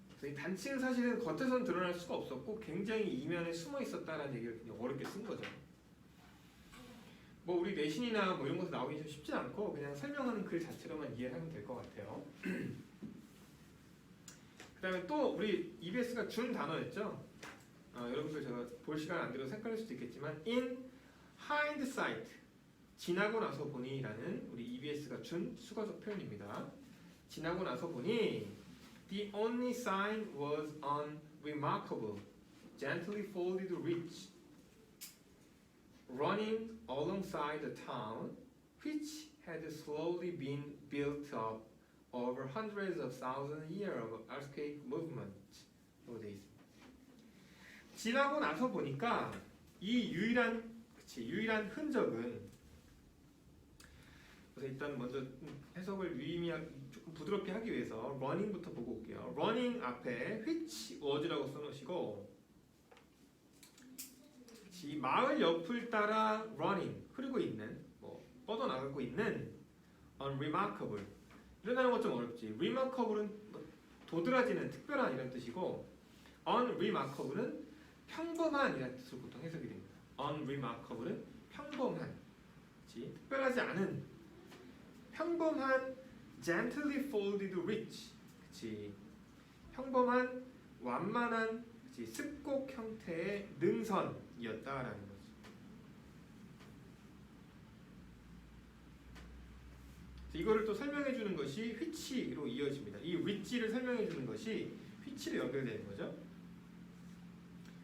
그래서 이 단층은 사실은 겉에서는 드러날 수가 없었고 굉장히 이면에 숨어 있었다라는 얘기를 그냥 어렵게 쓴 거죠. 뭐 우리 내신이나 뭐 이런 것도 나오기 좀 쉽지 않고 그냥 설명하는 글 자체로만 이해하면 될 것 같아요. 그 다음에 또 우리 EBS가 준 단어였죠. 여러분들 제가 볼 시간 안 들어서 헷갈릴 수도 있겠지만 in hindsight, 지나고 나서 보니라는 우리 EBS가 준 수거적 표현입니다. 지나고 나서 보니 the only sign was on remarkable, gently folded ridge running alongside the town, which had slowly been built up over hundreds of thousands of years of earthquake movement. 로 되어 있습니다. 지나고 나서 보니까 이 유일한 흔적은, 그래서 일단 먼저 해석을 조금 부드럽게 하기 위해서 running부터 보고 올게요. running 앞에 which was라고 써놓으시고, 이 마을 옆을 따라 running 흐르고 있는 뭐 뻗어나가고 있는 unremarkable 이런다는 것 좀 어렵지. remarkable은 뭐 도드라지는 특별한 이런 뜻이고 unremarkable은 평범한 이라는 뜻으로 보통 해석이 됩니다. unremarkable은 평범한, 그치? 특별하지 않은 평범한 gently folded ridge, 그치? 평범한 완만한 그치? 습곡 형태의 능선이었다라는 거지. 이거를 또 설명해 주는 것이 which로 이어집니다. 이 which를 설명해 주는 것이 which로 연결되는 거죠.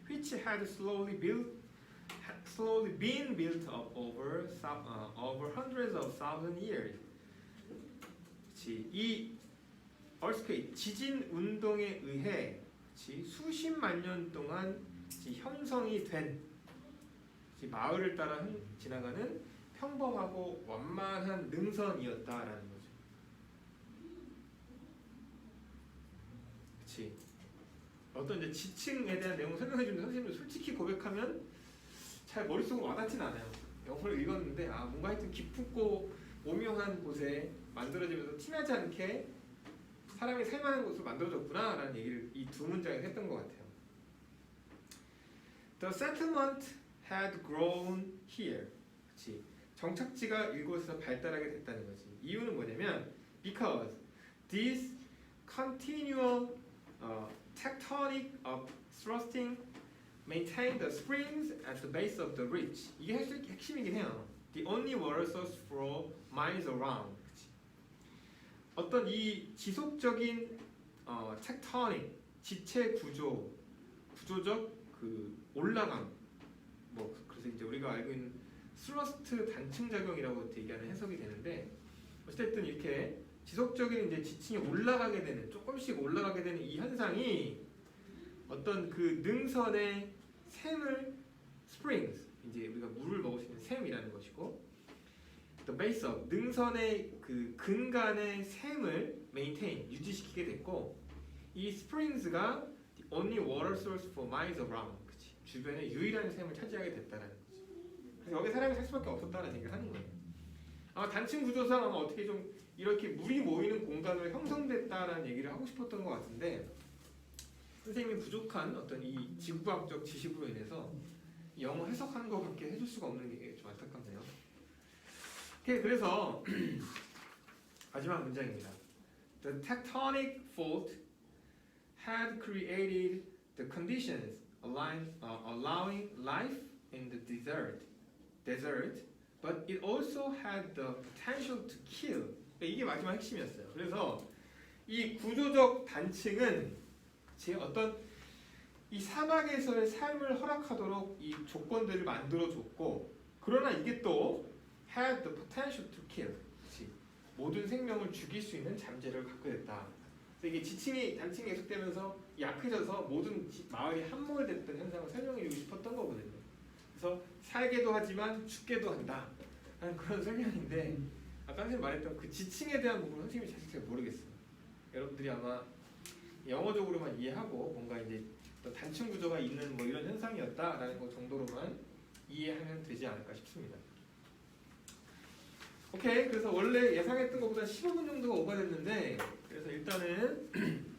which had slowly been built up over hundreds of thousand years. 그치? 이 earthquake 지진 운동에 의해 그치? 수십만 년 동안 그치? 형성이 된 그치? 마을을 따라 지나가는 평범하고 완만한 능선이었다라는 거죠. 그치? 어떤 이제 지층에 대한 내용을 설명해 주는데 선생님들 솔직히 고백하면 잘 머릿속으로 와닿진 않아요. 영어를 읽었는데 아 뭔가 하여튼 깊고 오묘한 곳에 만들어지면서 티나지 않게 사람이 살만한 곳으로 만들어졌구나 라는 얘기를 이 두 문장에서 했던 것 같아요. The settlement had grown here. 그치? 정착지가 이곳에서 발달하게 됐다는 거지. 이유는 뭐냐면 because this continual tectonic thrusting maintained the springs at the base of the ridge. 이게 핵심이긴 해요. The only water source for miles around. 그치? 어떤 이 지속적인 tectonic 지체 구조적 그 올라감. 뭐 그래서 이제 우리가 알고 있는 스러스트 단층 작용이라고 얘기하는 해석이 되는데 어쨌든 이렇게 지속적인 이제 지층이 올라가게 되는 조금씩 올라가게 되는 이 현상이 어떤 그 능선의 샘을 springs 이제 우리가 물을 먹을 수 있는 샘이라는 것이고 the base of 능선의 그 근간의 샘을 maintain 유지시키게 됐고 이 springs가 the only water source for miles around 그치? 주변에 유일한 샘을 차지하게 됐다는 거지. 그래서 여기 사람이 살 수밖에 없었다는 얘기를 하는 거예요. 아마 단층 구조상 아마 어떻게 좀 이렇게 물이 모이는 공간으로 형성됐다라는 얘기를 하고 싶었던 것 같은데 선생님이 부족한 어떤 이 지구과학적 지식으로 인해서 영어 해석하는 것밖에 해줄 수가 없는 게 좀 안타깝네요. 오케이, 그래서 마지막 문장입니다. The tectonic fault had created the conditions allowing life in the desert, but it also had the potential to kill. 이게 마지막 핵심이었어요. 그래서 이 구조적 단층은 제 어떤 이 사막에서의 삶을 허락하도록 이 조건들을 만들어줬고, 그러나 이게 또 had the potential to kill. 그치? 모든 생명을 죽일 수 있는 잠재력을 갖고 있다. 그래서 이게 지층이 단층이 계속되면서 약해져서 모든 마을이 함몰됐던 현상을 설명해주고 싶었던 거거든요. 그래서 살게도 하지만 죽게도 한다 라는 그런 설명인데 아까 선생님 말했던 그 지층에 대한 부분은 선생님이 사실 잘 모르겠어요. 여러분들이 아마 영어적으로만 이해하고 뭔가 이제 단층 구조가 있는 뭐 이런 현상이었다라는 것 정도로만 이해하면 되지 않을까 싶습니다. 오케이, 그래서 원래 예상했던 것보다 15분 정도가 오버됐는데 그래서 일단은